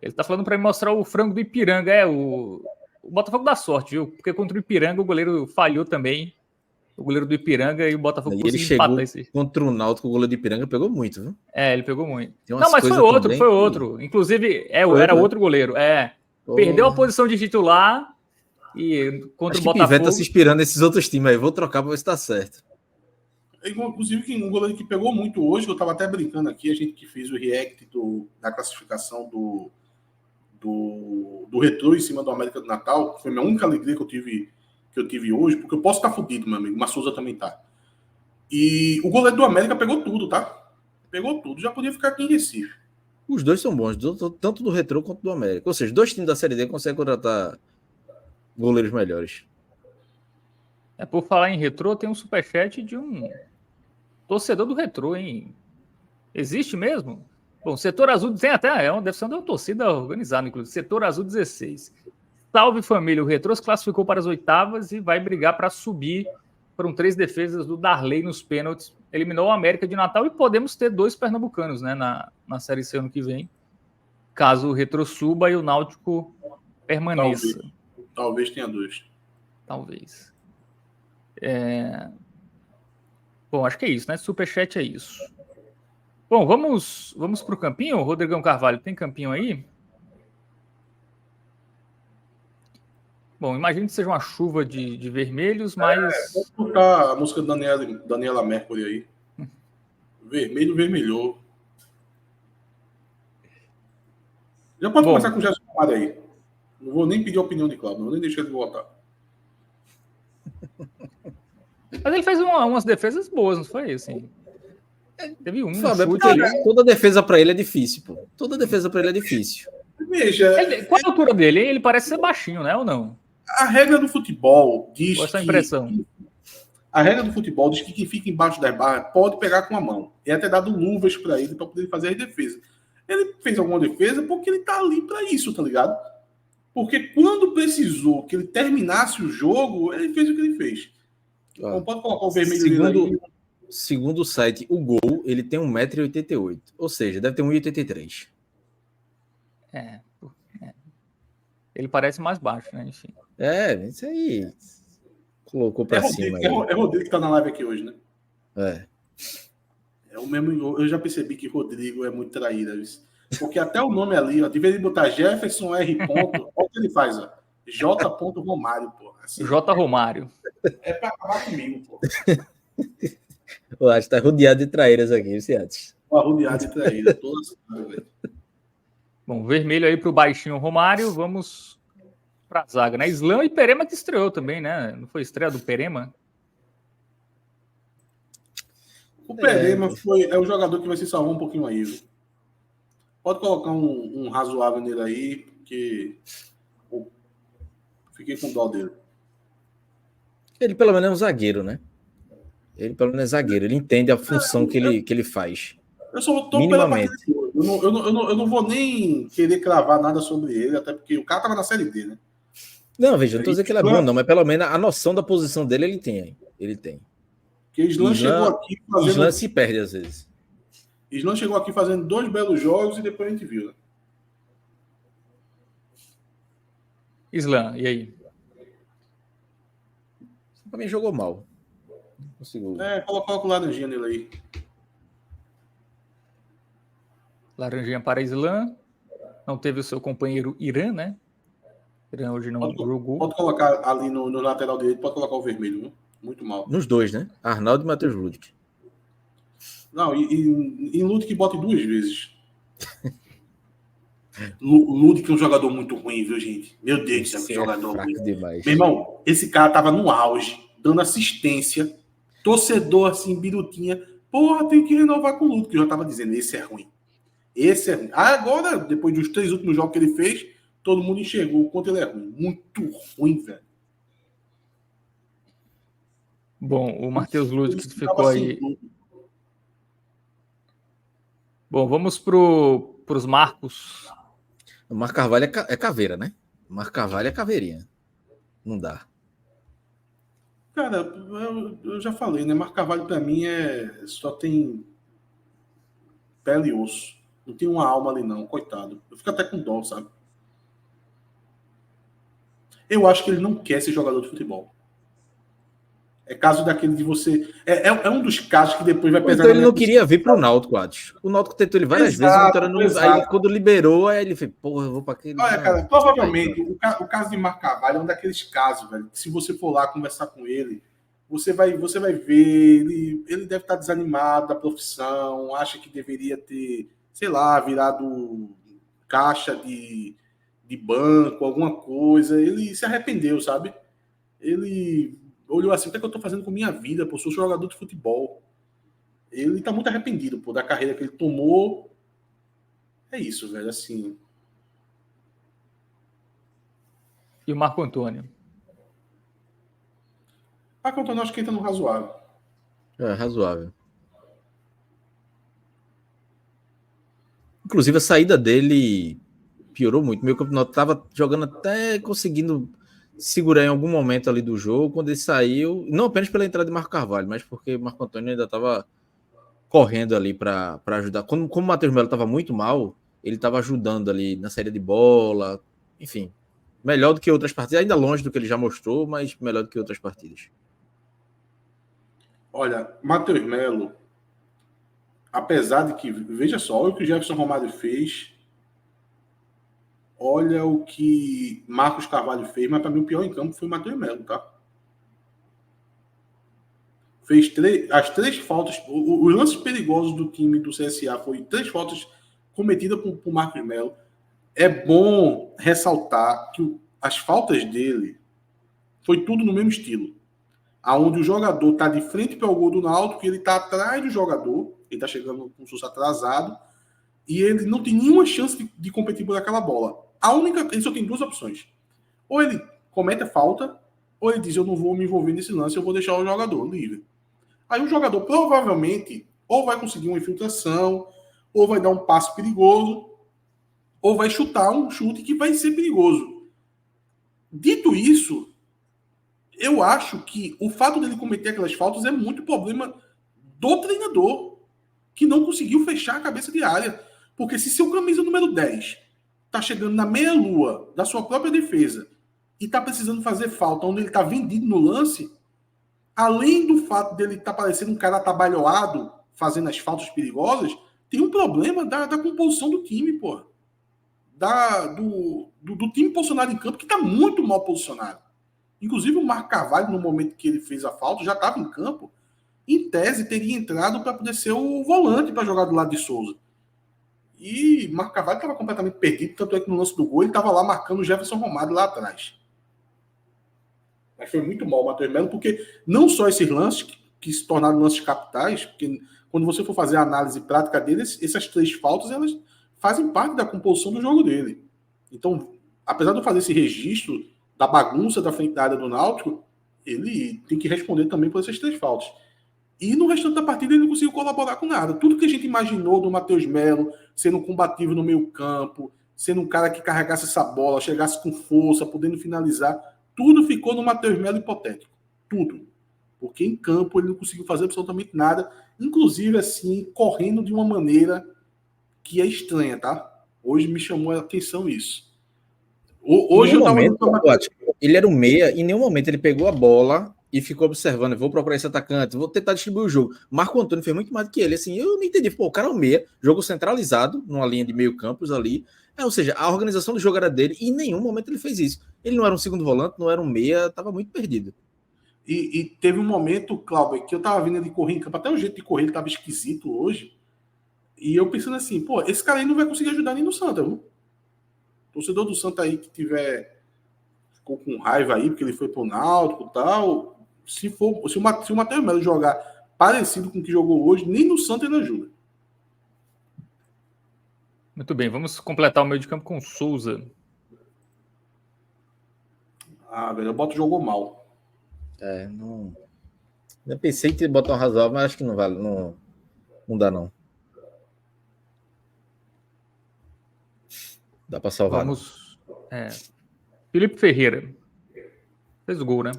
Ele tá falando para me mostrar o frango do Ipiranga. O Botafogo dá sorte, viu? Porque contra o Ipiranga o goleiro falhou também. O goleiro do Ipiranga e o Botafogo conseguiu empatar esse. Contra o Náutico, o goleiro do Ipiranga pegou muito, viu? Ele pegou muito. Não, mas foi outro. Inclusive, era outro goleiro. Perdeu a posição de titular e contra o Botafogo. O Pivete tá se inspirando nesses outros times aí. Vou trocar para ver se tá certo. Inclusive, um goleiro que pegou muito hoje, eu tava até brincando aqui, a gente que fez o react da classificação do Retrô em cima do América do Natal, foi a minha única alegria que eu tive hoje, porque eu posso estar fudido, meu amigo, o Souza também tá. E o goleiro do América pegou tudo, tá? Pegou tudo, já podia ficar aqui em Recife. Os dois são bons, tanto do Retrô quanto do América. Ou seja, 2 times da Série D conseguem contratar goleiros melhores. Por falar em Retrô, tem um superchat de um torcedor do Retrô, hein? Existe mesmo? Bom, Setor Azul tem até, deve ser uma torcida organizada, inclusive. Setor Azul 16. Salve, família. O Retrô se classificou para as oitavas e vai brigar para subir. Foram 3 defesas do Darley nos pênaltis. Eliminou o América de Natal e podemos ter 2 pernambucanos, né, na Série C ano que vem. Caso o Retrô suba e o Náutico permaneça. Talvez tenha 2. Talvez. Bom, acho que é isso, né? Superchat é isso. Bom, vamos para o campinho? Rodrigão Carvalho, tem campinho aí? Bom, imagino que seja uma chuva de vermelhos, mas... Vamos tocar a música da Daniela Mercury aí. Vermelho, vermelhou. Já pode começar com o Gerson Romário aí. Não vou nem pedir a opinião de Cláudio, não vou nem deixar ele votar. Mas ele fez umas defesas boas, não foi assim? Teve chute ali. Toda defesa para ele é difícil, pô. Toda defesa para ele é difícil. Veja... Qual a altura dele? Ele parece ser baixinho, né? Ou não? A regra do futebol diz essa impressão. A regra do futebol diz que quem fica embaixo das barras pode pegar com a mão. E até dado luvas para ele para poder fazer as defesas. Ele fez alguma defesa porque ele tá ali para isso, tá ligado? Porque quando precisou que ele terminasse o jogo, ele fez o que ele fez. Então pode colocar o vermelho dele aí. Segundo o site, o Gol, ele tem 1,88 m. Ou seja, deve ter 1,83 m. Ele parece mais baixo, né? Enfim. Isso aí. Colocou pra cima. É Rodrigo que tá na live aqui hoje, né? É o mesmo. Eu já percebi que Rodrigo é muito traíra. Porque até o nome ali, ó, deveria botar Jefferson R. Olha o que ele faz, ó. J. Romário, pô. Assim, J. Romário. É pra acabar comigo, pô. Eu acho que tá rodeado de traíras aqui, Ciates. Rodeado de traíras. Velho. Bom, vermelho aí pro baixinho Romário. Vamos pra zaga, né? Islam e Perema que estreou também, né? Não foi estreia do Perema? O Perema é o jogador que vai se salvar um pouquinho aí, viu? Pode colocar um razoável nele aí, porque fiquei com dó dele. Ele pelo menos é um zagueiro, né? Ele pelo menos é zagueiro. Ele entende a função que ele faz. Eu só tô pela Minimamente. partida. Eu não vou nem querer cravar nada sobre ele, até porque o cara tava na Série D, né? Não, veja, não tô dizendo que ele é bom, não, mas pelo menos a noção da posição dele ele tem. Ele tem. Porque Islan chegou aqui fazendo. Islan se perde às vezes. Islan chegou aqui fazendo 2 belos jogos e depois a gente viu, né? Islan, e aí? Pra mim jogou mal. Não consigo. Coloca o laranjinha nele aí. Laranjinha para Islan. Não teve o seu companheiro Irã, né? Irã hoje não jogou. Pode colocar ali no lateral direito, pode colocar o vermelho, viu? Muito mal. Nos dois, né? Arnaldo e Matheus Ludwig. Não, em Ludwig bote 2 vezes. Ludwig é um jogador muito ruim, viu, gente? Meu Deus do céu, que jogador ruim. Demais. Meu irmão, esse cara tava no auge, dando assistência, torcedor assim, birutinha. Porra, tem que renovar com o Ludwig, que eu já tava dizendo, esse é ruim. Esse é ruim. Agora, depois dos 3 últimos jogos que ele fez, todo mundo enxergou o quanto ele é ruim. Muito ruim, velho. Bom, o Matheus Ludwig ficou aí. Bom, vamos para os Marcos. O Marco Carvalho é caveira, né? O Marco Carvalho é caveirinha. Não dá. Cara, eu já falei, né? Marco Carvalho pra mim só tem pele e osso. Não tem uma alma ali, não, coitado. Eu fico até com dó, sabe? Eu acho que ele não quer ser jogador de futebol. É caso daquele de você... É um dos casos que depois vai pesar... Então ele não queria vir pro Náutico, acho. O Náutico tentou ele várias vezes. Aí quando liberou, aí ele fez, porra, eu vou para aquele... Olha, cara, provavelmente o caso de Marco Carvalho é um daqueles casos, velho, que se você for lá conversar com ele, você vai ver, ele deve estar desanimado da profissão, acha que deveria ter, sei lá, virado caixa de banco, alguma coisa. Ele se arrependeu, sabe? Ele olhou assim, o que é que eu tô fazendo com minha vida? Pô, sou jogador de futebol. Ele tá muito arrependido, pô, da carreira que ele tomou. É isso, velho, assim. E o Marco Antônio? Marco Antônio acho que entra no razoável. É, razoável. Inclusive a saída dele piorou muito. Meu campeonato tava jogando até conseguindo segurar em algum momento ali do jogo. Quando ele saiu, não apenas pela entrada de Marco Carvalho, mas porque Marco Antônio ainda estava correndo ali para ajudar. Como o Matheus Melo estava muito mal, ele estava ajudando ali na saída de bola. Enfim, melhor do que outras partidas. Ainda longe do que ele já mostrou, mas melhor do que outras partidas. Olha, Matheus Melo, apesar de que, veja só, olha o que o Jefferson Romário fez, olha o que Marcos Carvalho fez, mas para mim o pior em campo foi o Matheus Melo, tá? Fez as 3 faltas, os lances perigosos do time do CSA foi 3 faltas cometidas por Marcos Melo. É bom ressaltar que as faltas dele foi tudo no mesmo estilo. Onde o jogador está de frente para o gol do Náutico, ele está atrás do jogador, ele está chegando com o susto atrasado, e ele não tem nenhuma chance de competir por aquela bola. Ele só tem 2 opções. Ou ele comete a falta, ou ele diz, eu não vou me envolver nesse lance, eu vou deixar o jogador livre. Aí o jogador provavelmente ou vai conseguir uma infiltração, ou vai dar um passe perigoso, ou vai chutar um chute que vai ser perigoso. Dito isso, eu acho que o fato dele cometer aquelas faltas é muito problema do treinador, que não conseguiu fechar a cabeça de área. Porque se seu camisa número 10 tá chegando na meia-lua da sua própria defesa e tá precisando fazer falta onde ele tá vendido no lance, além do fato dele estar parecendo um cara atabalhoado fazendo as faltas perigosas, tem um problema da composição do time, pô. Do time posicionado em campo, que está muito mal posicionado. Inclusive o Marco Carvalho, no momento que ele fez a falta, já estava em campo. Em tese, teria entrado para poder ser o volante para jogar do lado de Souza. E Marco Carvalho estava completamente perdido, tanto é que no lance do gol ele estava lá marcando o Jefferson Romário lá atrás. Mas foi muito mal o Matheus Melo, porque não só esses lances que se tornaram lances capitais, porque quando você for fazer a análise prática deles, essas 3 faltas, elas fazem parte da composição do jogo dele. Então, apesar de eu fazer esse registro da bagunça da frente da área do Náutico, ele tem que responder também por essas 3 faltas. E no restante da partida ele não conseguiu colaborar com nada. Tudo que a gente imaginou do Matheus Melo sendo combativo no meio campo, sendo um cara que carregasse essa bola, chegasse com força, podendo finalizar, tudo ficou no Matheus Melo hipotético. Tudo. Porque em campo ele não conseguiu fazer absolutamente nada, inclusive assim, correndo de uma maneira que é estranha, tá? Hoje me chamou a atenção isso. Hoje eu tava ele era um meia, em nenhum momento ele pegou a bola e ficou observando, vou procurar esse atacante, vou tentar distribuir o jogo. Marco Antônio fez muito mais do que ele, assim, eu não entendi, pô, o cara é um meia, jogo centralizado, numa linha de meio campos ali, ou seja, a organização do jogo era dele, e em nenhum momento ele fez isso. Ele não era um segundo volante, não era um meia, tava muito perdido. E teve um momento, Cláudio, que eu tava vindo ele correr em campo, até o jeito de correr ele tava esquisito hoje, e eu pensando assim, pô, esse cara aí não vai conseguir ajudar nem no Santa, viu? Torcedor do Santa aí que ficou com raiva aí, porque ele foi pro Náutico e tal, se o Matheus Melo jogar parecido com o que jogou hoje, nem no Santa ele ajuda. Muito bem, vamos completar o meio de campo com o Souza. Velho, o Boto jogou mal. Não... Eu pensei que ia botar um razoável, mas acho que não vale, não dá não. Dá para salvar. Vamos. Felipe Ferreira. Fez o gol, né?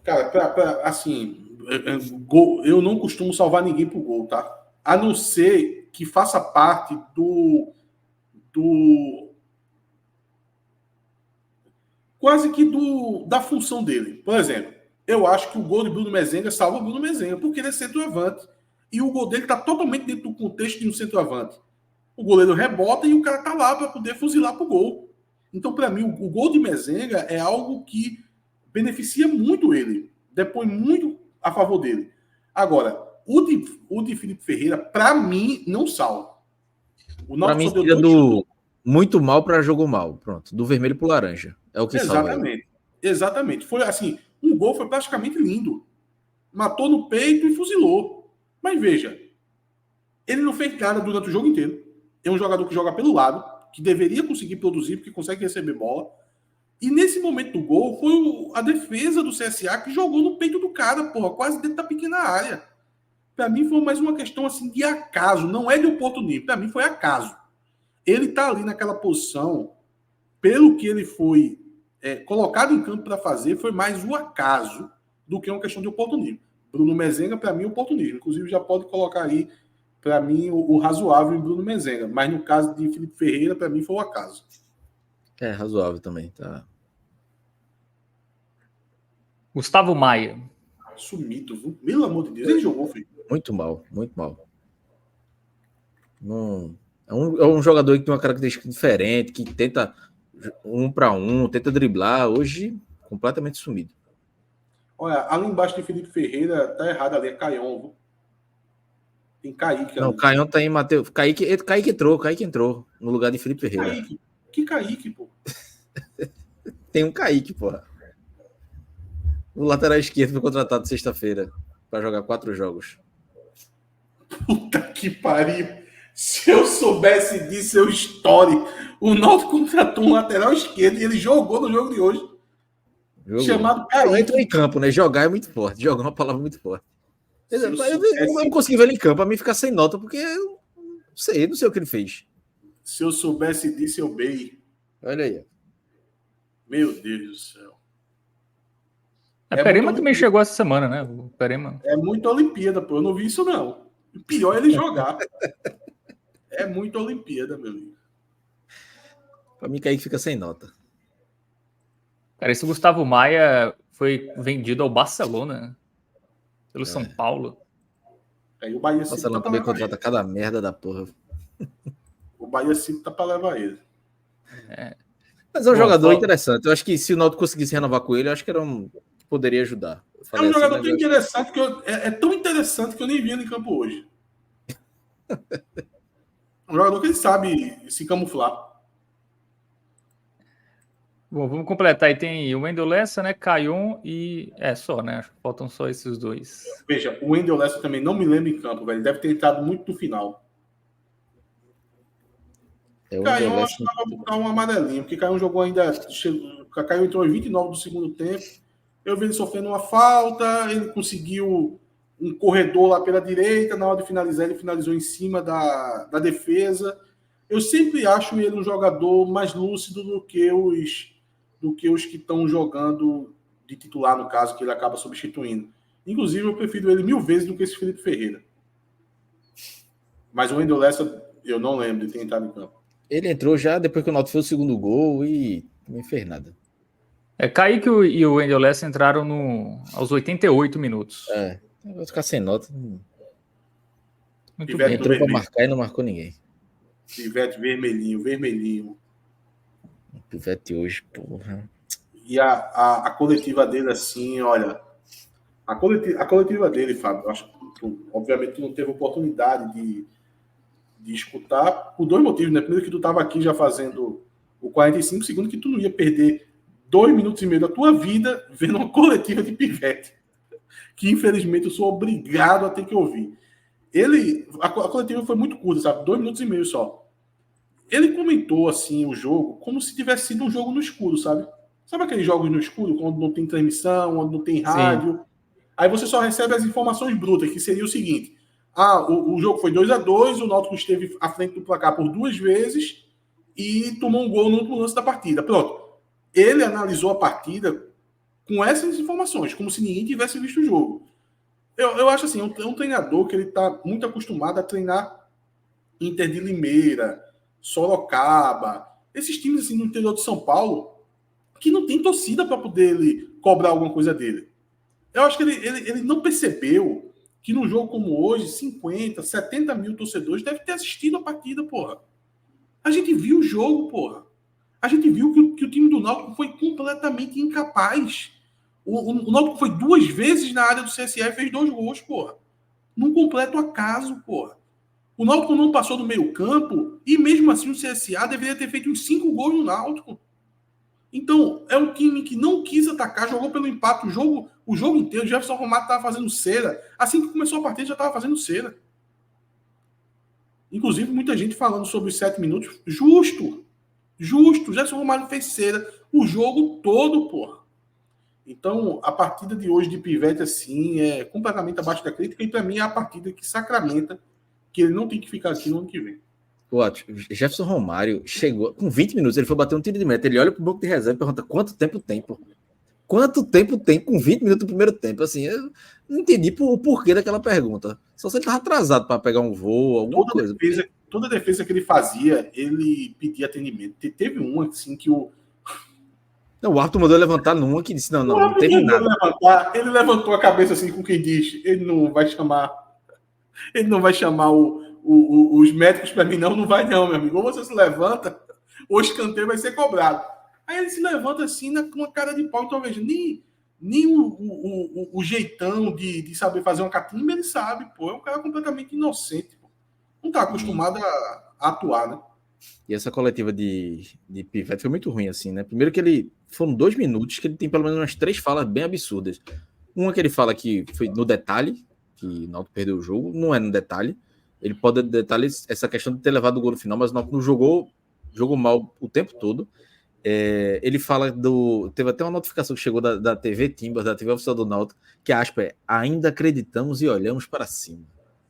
Cara, assim, gol, eu não costumo salvar ninguém pro gol, tá? A não ser que faça parte quase que da função dele. Por exemplo, eu acho que o gol de Bruno Mezenga salva o Bruno Mezenga, porque ele é centroavante. E o gol dele está totalmente dentro do contexto de um centroavante. O goleiro rebota e o cara tá lá para poder fuzilar pro gol. Então, para mim, o gol de Mezenga é algo que beneficia muito ele. Depõe muito a favor dele. Agora, o de Felipe Ferreira, para mim, não salva. Para mim, tira do muito mal para jogou mal. Pronto, do vermelho pro laranja. É o que salva ele. Exatamente. Foi assim, um gol foi praticamente lindo. Matou no peito e fuzilou. Mas veja, ele não fez nada durante o jogo inteiro. É um jogador que joga pelo lado, que deveria conseguir produzir, porque consegue receber bola. E nesse momento do gol, foi a defesa do CSA que jogou no peito do cara, porra, quase dentro da pequena área. Para mim foi mais uma questão assim de acaso, não é de oportunismo. Para mim foi acaso. Ele tá ali naquela posição, pelo que ele foi colocado em campo para fazer, foi mais o acaso do que uma questão de oportunismo. Bruno Mezenga, para mim, é oportunismo. Inclusive, já pode colocar aí, para mim, o razoável em Bruno Mezenga. Mas no caso de Felipe Ferreira, para mim, foi o acaso. É razoável também, tá? Gustavo Maia. Sumido, viu? Pelo amor de Deus, ele jogou, filho. Muito mal, muito mal. Não... É um jogador que tem uma característica diferente, que tenta 1 para 1, tenta driblar. Hoje, completamente sumido. Olha, ali embaixo de Felipe Ferreira, tá errado ali, é Caion, viu? Tem Kaique. Não, Caion tá em Matheus. Kaique entrou no lugar de Felipe Ferreira. Que Kaique, pô? Tem um Kaique, porra. O lateral esquerdo foi contratado sexta-feira para jogar 4 jogos. Puta que pariu. Se eu soubesse disso, eu story. O Náutico contratou um lateral esquerdo e ele jogou no jogo de hoje. Chamado Kaique. Entrou em campo, né? Jogar é muito forte. Jogar é uma palavra muito forte. Eu não consegui ver ele em campo, para mim ficar sem nota, porque eu não sei o que ele fez. Se eu soubesse disso, eu bem. Olha aí. Meu Deus do céu. Perema também chegou essa semana, né? O Perema. É muita Olimpíada, pô. Eu não vi isso, não. O pior é ele jogar. É muita Olimpíada, meu amigo. Pra mim, Kaique fica sem nota. Cara, esse Gustavo Maia foi vendido ao Barcelona pelo São Paulo. Aí o Bahia City tá também contrata cada merda da porra. O Bahia City tá pra levar ele. Mas é um jogador interessante. Eu acho que se o Náutico conseguisse renovar com ele, eu acho que poderia ajudar. É um jogador tão interessante que é tão interessante que eu nem vi ele em campo hoje. Um jogador que ele sabe se camuflar. Bom, vamos completar. Aí tem o Wendel Lessa, né? Caion e... só, né? Faltam só esses dois. Veja, o Wendel Lessa também não me lembra em campo, velho. Ele deve ter entrado muito no final. Caião acho que vai botar um amarelinho, porque Caião jogou ainda. Caião entrou em 29 do segundo tempo. Eu vi ele sofrendo uma falta, ele conseguiu um corredor lá pela direita, na hora de finalizar, ele finalizou em cima da defesa. Eu sempre acho ele um jogador mais lúcido do que os que estão jogando de titular, no caso, que ele acaba substituindo. Inclusive, eu prefiro ele 1000 vezes do que esse Felipe Ferreira. Mas o Wendel Lessa, eu não lembro de ter entrado em campo. Ele entrou já depois que o Náutico fez o segundo gol e não fez nada. Kaique e o Wendel Lessa entraram aos 88 minutos. Vai ficar sem nota. Muito bem. Entrou para marcar e não marcou ninguém. Pivete vermelhinho. O Pivete hoje, porra. E a coletiva dele, assim, olha... A coletiva dele, Fábio, acho que obviamente tu não teve oportunidade de escutar por 2 motivos, né? Primeiro que tu estava aqui já fazendo o 45, segundo que tu não ia perder 2 minutos e meio da tua vida vendo uma coletiva de Pivete, que infelizmente eu sou obrigado a ter que ouvir. A coletiva foi muito curta, sabe? 2 minutos e meio só. Ele comentou, assim, o jogo como se tivesse sido um jogo no escuro, sabe? Sabe aqueles jogos no escuro, quando não tem transmissão, quando não tem rádio? Sim. Aí você só recebe as informações brutas, que seria o seguinte: o jogo foi 2-2, o Náutico esteve à frente do placar por 2 vezes e tomou um gol no último lance da partida. Pronto. Ele analisou a partida com essas informações, como se ninguém tivesse visto o jogo. Eu acho assim, é um treinador que ele está muito acostumado a treinar Inter de Limeira, Sorocaba, esses times assim no interior de São Paulo, que não tem torcida para poder ele cobrar alguma coisa dele. Eu acho que ele não percebeu que num jogo como hoje, 50, 70 mil torcedores devem ter assistido a partida, porra. A gente viu o jogo, porra. A gente viu que o time do Náutico foi completamente incapaz. O Náutico foi 2 vezes na área do CSE e fez 2 gols, porra. Num completo acaso, porra. O Náutico não passou do meio campo e mesmo assim o CSA deveria ter feito uns 5 gols no Náutico. Então, é um time que não quis atacar, jogou pelo empate o jogo inteiro. O Jefferson Romato estava fazendo cera. Assim que começou a partida, já estava fazendo cera. Inclusive, muita gente falando sobre os 7 minutos. Justo. O Jefferson Romato fez cera o jogo todo, porra. Então, a partida de hoje de Pivete, assim, é completamente abaixo da crítica. E, para mim, é a partida que sacramenta que ele não tem que ficar aqui no ano que vem. O Jefferson Romário chegou com 20 minutos, ele foi bater um tiro de meta, ele olha pro banco de reserva e pergunta quanto tempo tem, pô? Quanto tempo tem com 20 minutos do primeiro tempo? Assim, eu não entendi o porquê daquela pergunta. Só se ele estava atrasado para pegar um voo, alguma coisa. Toda defesa que ele fazia, ele pedia atendimento. Teve uma assim que o árbitro mandou levantar numa que disse, não teve nada. Ele levantou a cabeça assim com quem diz, ele não vai chamar os médicos para mim, não vai não, meu amigo. Ou você se levanta, ou o escanteio vai ser cobrado. Aí ele se levanta assim, com uma cara de pau. Então, veja, nem o jeitão de saber fazer uma catimba, ele sabe, pô. É um cara completamente inocente, pô. Não tá acostumado a atuar, né? E essa coletiva de Pivete foi muito ruim, assim, né? Primeiro que foram 2 minutos que ele tem pelo menos umas 3 falas bem absurdas. Uma que ele fala que foi no detalhe, que o Náutico perdeu o jogo, não é no detalhe. Ele pode detalhar essa questão de ter levado o gol no final, mas o Náutico não jogou mal o tempo todo. Ele fala teve até uma notificação que chegou da TV Timbas, da TV oficial do Náutico, que a aspa é: ainda acreditamos e olhamos para cima.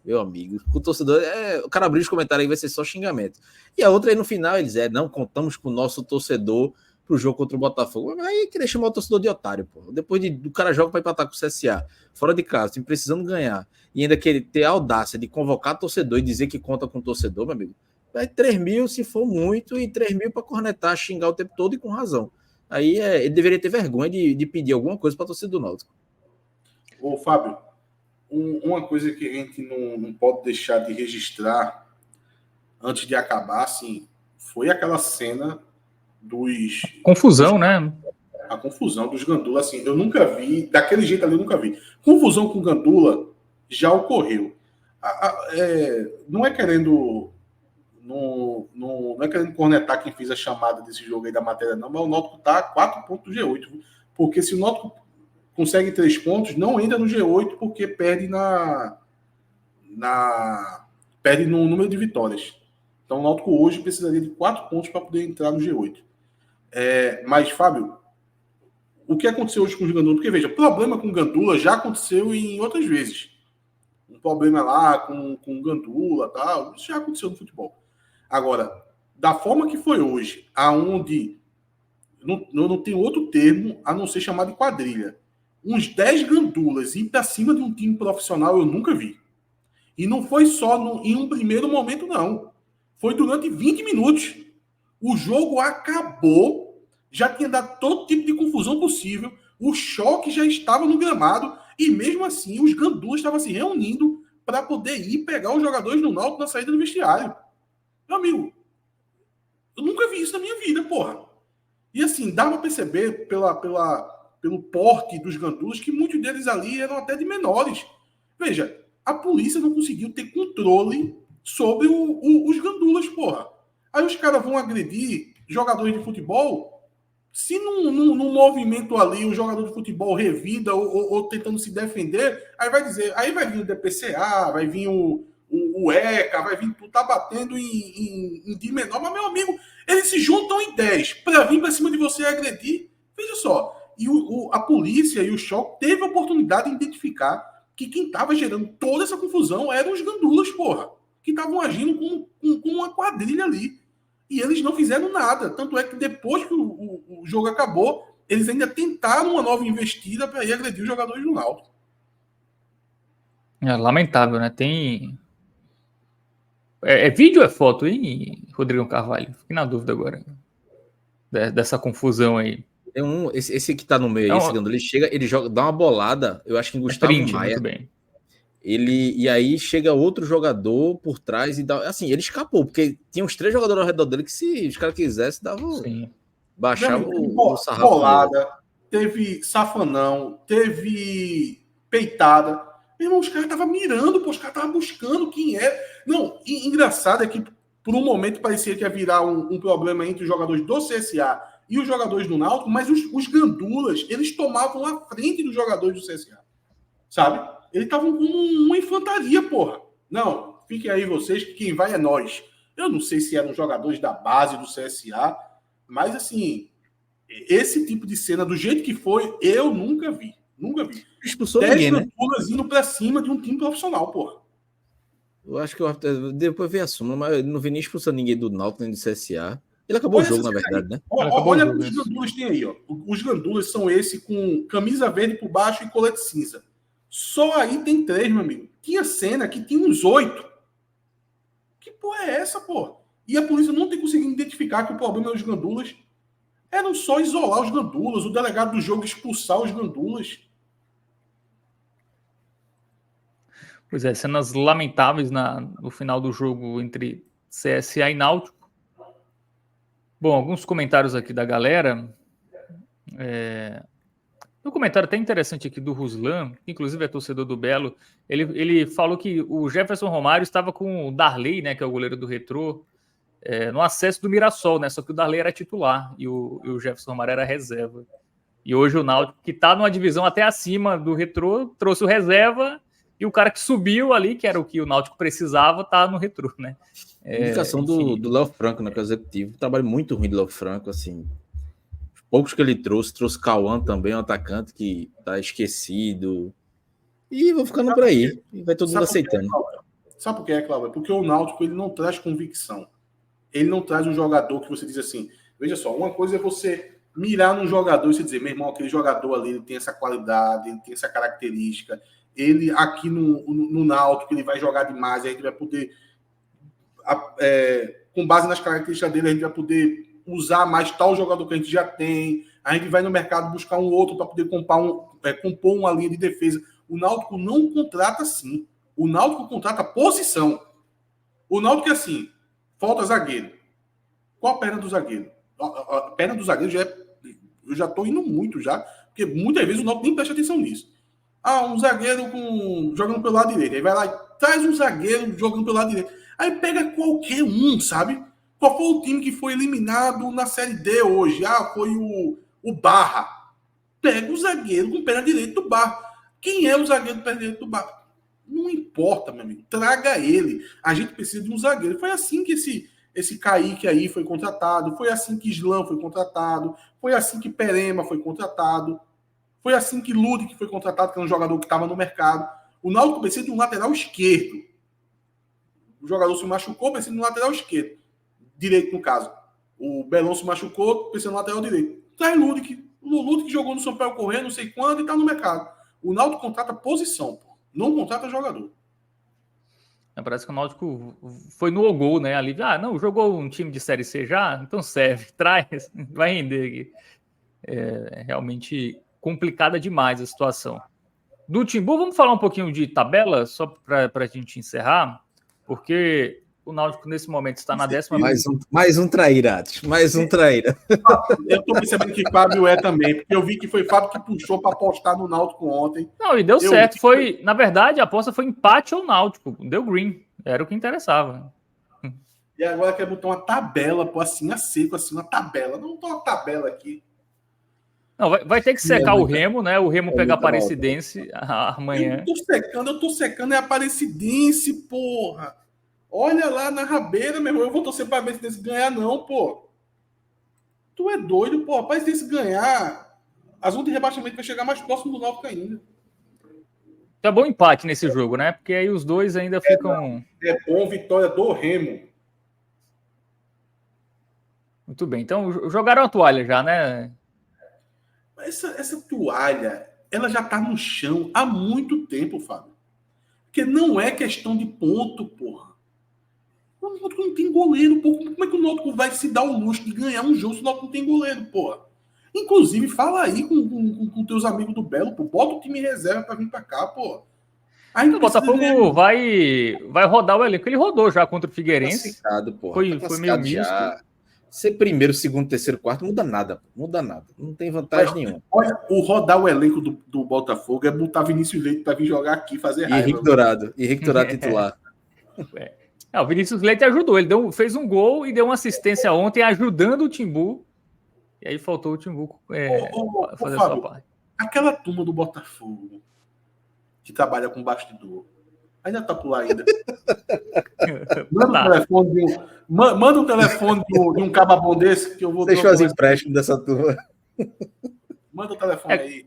Meu amigo, o torcedor, o cara abriu os comentários aí, vai ser só xingamento. E a outra aí no final, eles não contamos com o nosso torcedor pro jogo contra o Botafogo. Aí queria chamar o torcedor de otário, pô. Depois do cara joga para empatar com o CSA, fora de casa, time precisando ganhar, e ainda querer ter a audácia de convocar torcedor e dizer que conta com o torcedor, meu amigo, vai 3 mil se for muito, e 3 mil para cornetar, xingar o tempo todo e com razão. Aí ele deveria ter vergonha de pedir alguma coisa para a torcida do Náutico. Ô, Fábio, uma coisa que a gente não pode deixar de registrar antes de acabar, assim, foi aquela cena confusão, né? A confusão dos Gandula, assim, eu nunca vi, daquele jeito ali eu nunca vi. Confusão com Gandula já ocorreu. Não é querendo cornetar quem fez a chamada desse jogo aí da matéria, não, mas o Náutico tá a 4 pontos do G8, porque se o Náutico consegue 3 pontos, não entra no G8 porque perde perde no número de vitórias. Então o Náutico hoje precisaria de 4 pontos para poder entrar no G8. Mas, Fábio, o que aconteceu hoje com os Gandula? Porque, veja, problema com o Gandula já aconteceu em outras vezes. Um problema lá com o Gandula, tal, isso já aconteceu no futebol. Agora, da forma que foi hoje, aonde não tem outro termo a não ser chamar de quadrilha. Uns 10 Gandulas ir para cima de um time profissional eu nunca vi. E não foi só em um primeiro momento, não. Foi durante 20 minutos. O jogo acabou, já tinha dado todo tipo de confusão possível, o choque já estava no gramado, e mesmo assim os Gandulas estavam se reunindo para poder ir pegar os jogadores do Náutico na saída do vestiário. Meu amigo, eu nunca vi isso na minha vida, porra. E assim, dá para perceber pelo porte dos Gandulas que muitos deles ali eram até de menores. Veja, a polícia não conseguiu ter controle sobre os Gandulas, porra. Aí os caras vão agredir jogadores de futebol. Se num movimento ali o jogador de futebol revida ou tentando se defender, aí vai dizer, aí vai vir o DPCA, vai vir o ECA, vai vir tudo, tá batendo em de menor, mas meu amigo, eles se juntam em 10 para vir para cima de você e agredir. Veja só, e a polícia e o choque teve a oportunidade de identificar que quem estava gerando toda essa confusão eram os Gandulas, porra, que estavam agindo como uma quadrilha ali. E eles não fizeram nada. Tanto é que depois que o jogo acabou, eles ainda tentaram uma nova investida para ir agredir os jogadores do Náutico. É lamentável, né? Tem... É vídeo ou é foto, hein, Rodrigo Carvalho? Fiquei na dúvida agora. Dessa confusão aí. Tem esse que tá no meio aí, esse Gandula, ele joga, dá uma bolada, eu acho que em Gustavo Maia. Muito bem. E aí chega outro jogador por trás e dá. Assim, ele escapou, porque tinha uns 3 jogadores ao redor dele que, se os caras quisessem, davam. Baixava o sarrafo. Bolada, teve safanão, teve peitada. Meu irmão, os caras estavam mirando, pô, os caras estavam buscando quem é. Não, engraçado é que por um momento parecia que ia virar um problema entre os jogadores do CSA e os jogadores do Náutico, mas os Gandulas, eles tomavam a frente dos jogadores do CSA. Sabe? Eles estavam com uma infantaria, porra. Não, fiquem aí vocês, que quem vai é nós. Eu não sei se eram jogadores da base do CSA, mas assim, esse tipo de cena, do jeito que foi, eu nunca vi. Nunca vi. Expulsou ninguém, né? Indo pra cima de um time profissional, porra. Eu acho que depois veio a súmula, mas eu não vi nem expulsando ninguém do Náutico nem do CSA. Ele acabou o jogo, na verdade, né? Olha o que os Gandulas tem aí, ó. Os Gandulas são esse com camisa verde por baixo e colete cinza. Só aí tem 3, meu amigo. Tinha cena que tinha uns 8. Que porra é essa, porra? E a polícia não tem conseguido identificar que o problema dos Gandulas era só isolar os Gandulas, o delegado do jogo expulsar os Gandulas. Pois é, cenas lamentáveis no final do jogo entre CSA e Náutico. Bom, alguns comentários aqui da galera. Um comentário até interessante aqui do Ruslan, que inclusive é torcedor do Belo. Ele falou que o Jefferson Romário estava com o Darley, né, que é o goleiro do Retrô, no acesso do Mirassol, né? Só que o Darley era titular e o Jefferson Romário era reserva. E hoje o Náutico, que está numa divisão até acima do Retrô, trouxe o reserva, e o cara que subiu ali, que era o que o Náutico precisava, está no Retrô, né? Indicação do Léo Franco, né, que é o executivo. Trabalho muito ruim do Léo Franco, assim. Poucos que ele trouxe Cauã também, um atacante que tá esquecido. E vou ficando por aí. E vai todo mundo aceitando. Sabe por que é, Cláudio? Porque o Náutico ele não traz convicção. Ele não traz um jogador que você diz assim, veja só, uma coisa é você mirar num jogador e você dizer, meu irmão, aquele jogador ali, ele tem essa qualidade, ele tem essa característica, ele aqui no Náutico, ele vai jogar demais, a gente vai poder, com base nas características dele, a gente vai poder usar mais tal jogador que a gente já tem, a gente vai no mercado buscar um outro para poder compor uma linha de defesa. O Náutico não contrata assim. O Náutico contrata posição. O Náutico é assim, falta zagueiro. Qual a perna do zagueiro? A perna do zagueiro eu já estou indo muito já, porque muitas vezes o Náutico nem presta atenção nisso. Um zagueiro jogando pelo lado direito. Aí vai lá e traz um zagueiro jogando pelo lado direito. Aí pega qualquer um, sabe? Qual foi o time que foi eliminado na Série D hoje? Foi o Barra. Pega o zagueiro com perna direita do Barra. Quem é o zagueiro com perna direita do Barra? Não importa, meu amigo. Traga ele. A gente precisa de um zagueiro. Foi assim que esse Kaique aí foi contratado, foi assim que Islam foi contratado, foi assim que Perema foi contratado, foi assim que Ludic foi contratado, que é um jogador que estava no mercado. O Náutico precisa de um lateral esquerdo. O jogador se machucou, precisa de um lateral esquerdo. Direito, no caso. O Belão se machucou, precisa de um lateral direito. Traz Ludic. O Ludic jogou no São Paulo Corrêa, não sei quando, e está no mercado. O Náutico contrata posição, pô. Não contrata jogador. Parece que o Náutico foi no gol, né? Ali, não, jogou um time de Série C já? Então serve, traz, vai render aqui. É realmente complicada demais a situação. Do Timbu, vamos falar um pouquinho de tabela, só para a gente encerrar, porque o Náutico nesse momento está na 10ª. Mais um traíra, Atos. Mais um traíra. Eu estou percebendo que Fábio é também, porque eu vi que foi Fábio que puxou para apostar no Náutico ontem. Não, e deu certo. Foi, na verdade, a aposta foi empate ou Náutico. Deu green. Era o que interessava. E agora quer botar uma tabela, pô, assim, a seco, assim, uma tabela. Não tô uma tabela aqui. Não, vai ter que secar o Remo, né? O Remo pegar a Aparecidense amanhã. Eu tô secando é a Aparecidense, porra. Olha lá na rabeira, meu irmão. Eu vou torcer pra Aparecidense ganhar, não, pô. Tu é doido, pô. A Aparecidense ganhar, a zona de rebaixamento vai chegar mais próximo do Náutico ainda. Tá bom empate nesse jogo, né? Porque aí os dois ainda ficam... É bom vitória do Remo. Muito bem. Então, jogaram a toalha já, né? Essa toalha, ela já tá no chão há muito tempo, Fábio. Porque não é questão de ponto, porra. O Náutico não tem goleiro, porra. Como é que o Náutico vai se dar o luxo de ganhar um jogo se o Náutico não tem goleiro, porra? Inclusive, fala aí com teus amigos do Belo, pô. Bota o time em reserva pra vir pra cá, porra. O Botafogo vai rodar o elenco. Ele rodou já contra o Figueirense. Foi meio misto. Ser primeiro, segundo, terceiro, quarto, muda nada. Não tem vantagem nenhuma. Olha, o rodar o elenco do Botafogo é botar Vinícius Leite para vir jogar aqui, fazer raiva. E Henrique Dourado titular. O Vinícius Leite ajudou. Ele fez um gol e deu uma assistência ontem, ajudando o Timbu. E aí faltou o Timbu fazer a sua parte. Aquela turma do Botafogo que trabalha com bastidor ainda tá por lá ainda. Manda um telefone de um cababão desse que eu vou... Deixa os empréstimos dessa turma. Manda o telefone aí.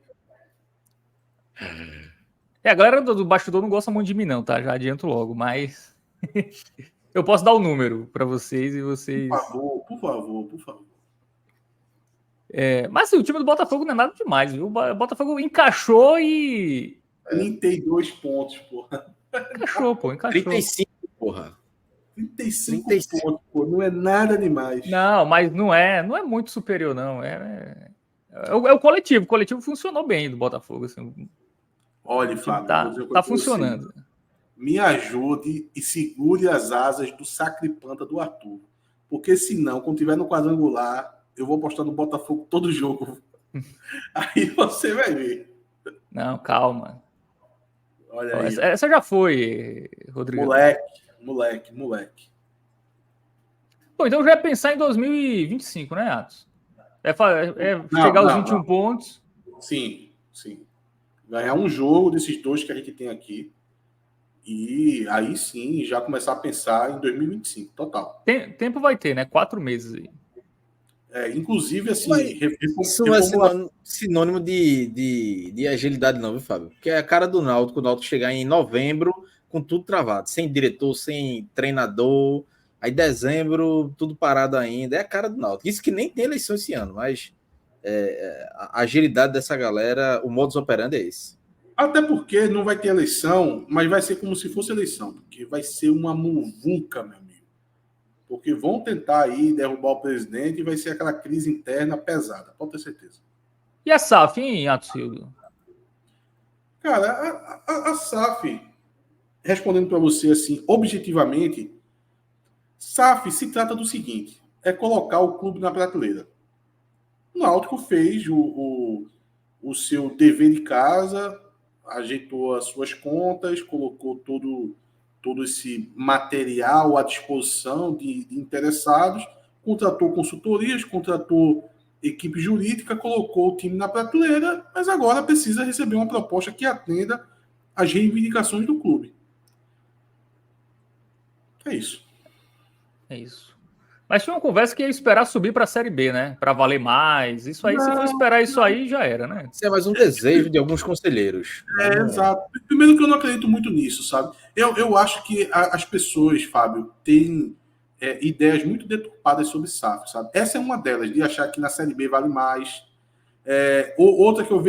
A galera do bastidor não gosta muito de mim não, tá? Já adianto logo, mas... eu posso dar o número para vocês e vocês... Por favor. Mas assim, o time do Botafogo não é nada demais, viu? O Botafogo encaixou e... 32 pontos, porra. Encaixou. 35, porra. 35 pontos, pô. Não é nada demais. Não, mas não é muito superior, não. É o coletivo. O coletivo funcionou bem do Botafogo. Assim. Olha, Fábio, tá funcionando. Assim, me ajude e segure as asas do sacripanta do Arthur. Porque senão, quando tiver no quadrangular, eu vou apostar no Botafogo todo jogo. Aí você vai ver. Não, calma. Olha aí. Essa já foi, Rodrigo. Moleque. Bom, então já é pensar em 2025, né, Atos? Chegar aos 21 pontos. Sim. Ganhar um jogo desses dois que a gente tem aqui. E aí sim, já começar a pensar em 2025, total. Tempo vai ter, né? 4 meses aí. Inclusive, assim... Isso não é sinônimo de agilidade não, viu, Fábio? Porque é a cara do Náutico, o Náutico chegar em novembro com tudo travado, sem diretor, sem treinador, aí dezembro, tudo parado ainda, é a cara do Náutico. Isso que nem tem eleição esse ano, mas a agilidade dessa galera, o modus operandi é esse. Até porque não vai ter eleição, mas vai ser como se fosse eleição, porque vai ser uma muvuca, meu amigo. Porque vão tentar aí derrubar o presidente e vai ser aquela crise interna pesada, pode ter certeza. E a SAF, hein, Atsildo? Cara, a SAF, respondendo para você assim, objetivamente, SAF se trata do seguinte, é colocar o clube na prateleira. O Náutico fez o seu dever de casa, ajeitou as suas contas, colocou todo esse material à disposição de interessados, contratou consultorias, contratou equipe jurídica, colocou o time na prateleira, mas agora precisa receber uma proposta que atenda às reivindicações do clube. É isso. Mas tinha uma conversa que ia esperar subir para a Série B, né? Para valer mais. Isso aí, se for esperar isso aí, já era, né? Isso é mais um desejo de alguns conselheiros. Exato. Primeiro que eu não acredito muito nisso, sabe? Eu acho que as pessoas, Fábio, têm ideias muito deturpadas sobre SAF, sabe? Essa é uma delas, de achar que na Série B vale mais. Outra que eu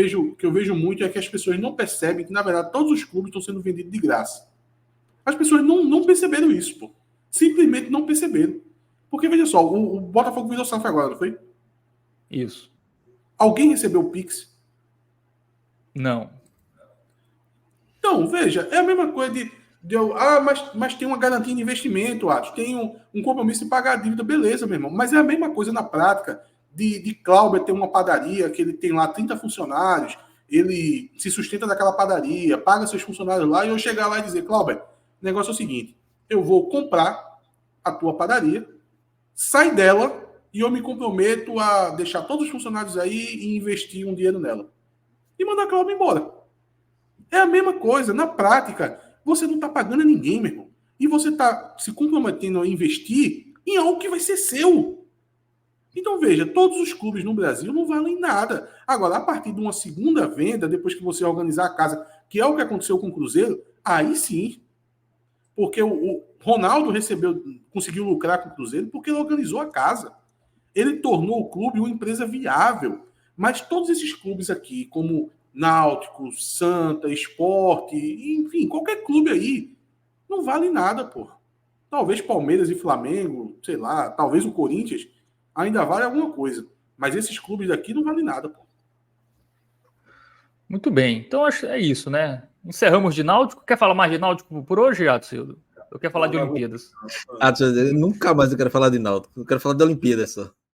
vejo muito é que as pessoas não percebem que, na verdade, todos os clubes estão sendo vendidos de graça. As pessoas não perceberam isso, pô. Simplesmente não perceberam. Porque, veja só, o Botafogo virou SAF agora, não foi? Isso. Alguém recebeu o Pix? Não. Então, veja, é a mesma coisa mas tem uma garantia de investimento, acho. Tem um compromisso de pagar a dívida, beleza, meu irmão. Mas é a mesma coisa na prática de Cláudio ter uma padaria, que ele tem lá 30 funcionários, ele se sustenta daquela padaria, paga seus funcionários lá, e eu chegar lá e dizer, Cláudio, o negócio é o seguinte, eu vou comprar a tua padaria, sai dela e eu me comprometo a deixar todos os funcionários aí e investir um dinheiro nela. E mandar Cláudio embora. É a mesma coisa. Na prática, você não está pagando a ninguém, meu irmão. E você está se comprometendo a investir em algo que vai ser seu. Então, veja, todos os clubes no Brasil não valem nada. Agora, a partir de uma segunda venda, depois que você organizar a casa, que é o que aconteceu com o Cruzeiro, aí sim. Porque o Ronaldo conseguiu lucrar com o Cruzeiro porque ele organizou a casa. Ele tornou o clube uma empresa viável. Mas todos esses clubes aqui, como Náutico, Santa, Sport, enfim, qualquer clube aí, não vale nada, pô. Talvez Palmeiras e Flamengo, sei lá, talvez o Corinthians ainda vale alguma coisa. Mas esses clubes daqui não valem nada, pô. Muito bem. Então, acho que é isso, né? Encerramos de Náutico. Quer falar mais de Náutico por hoje, Atsildo? Eu quero falar de Olimpíadas. Nunca mais eu quero falar de Náutico. Eu quero falar de Olimpíadas só.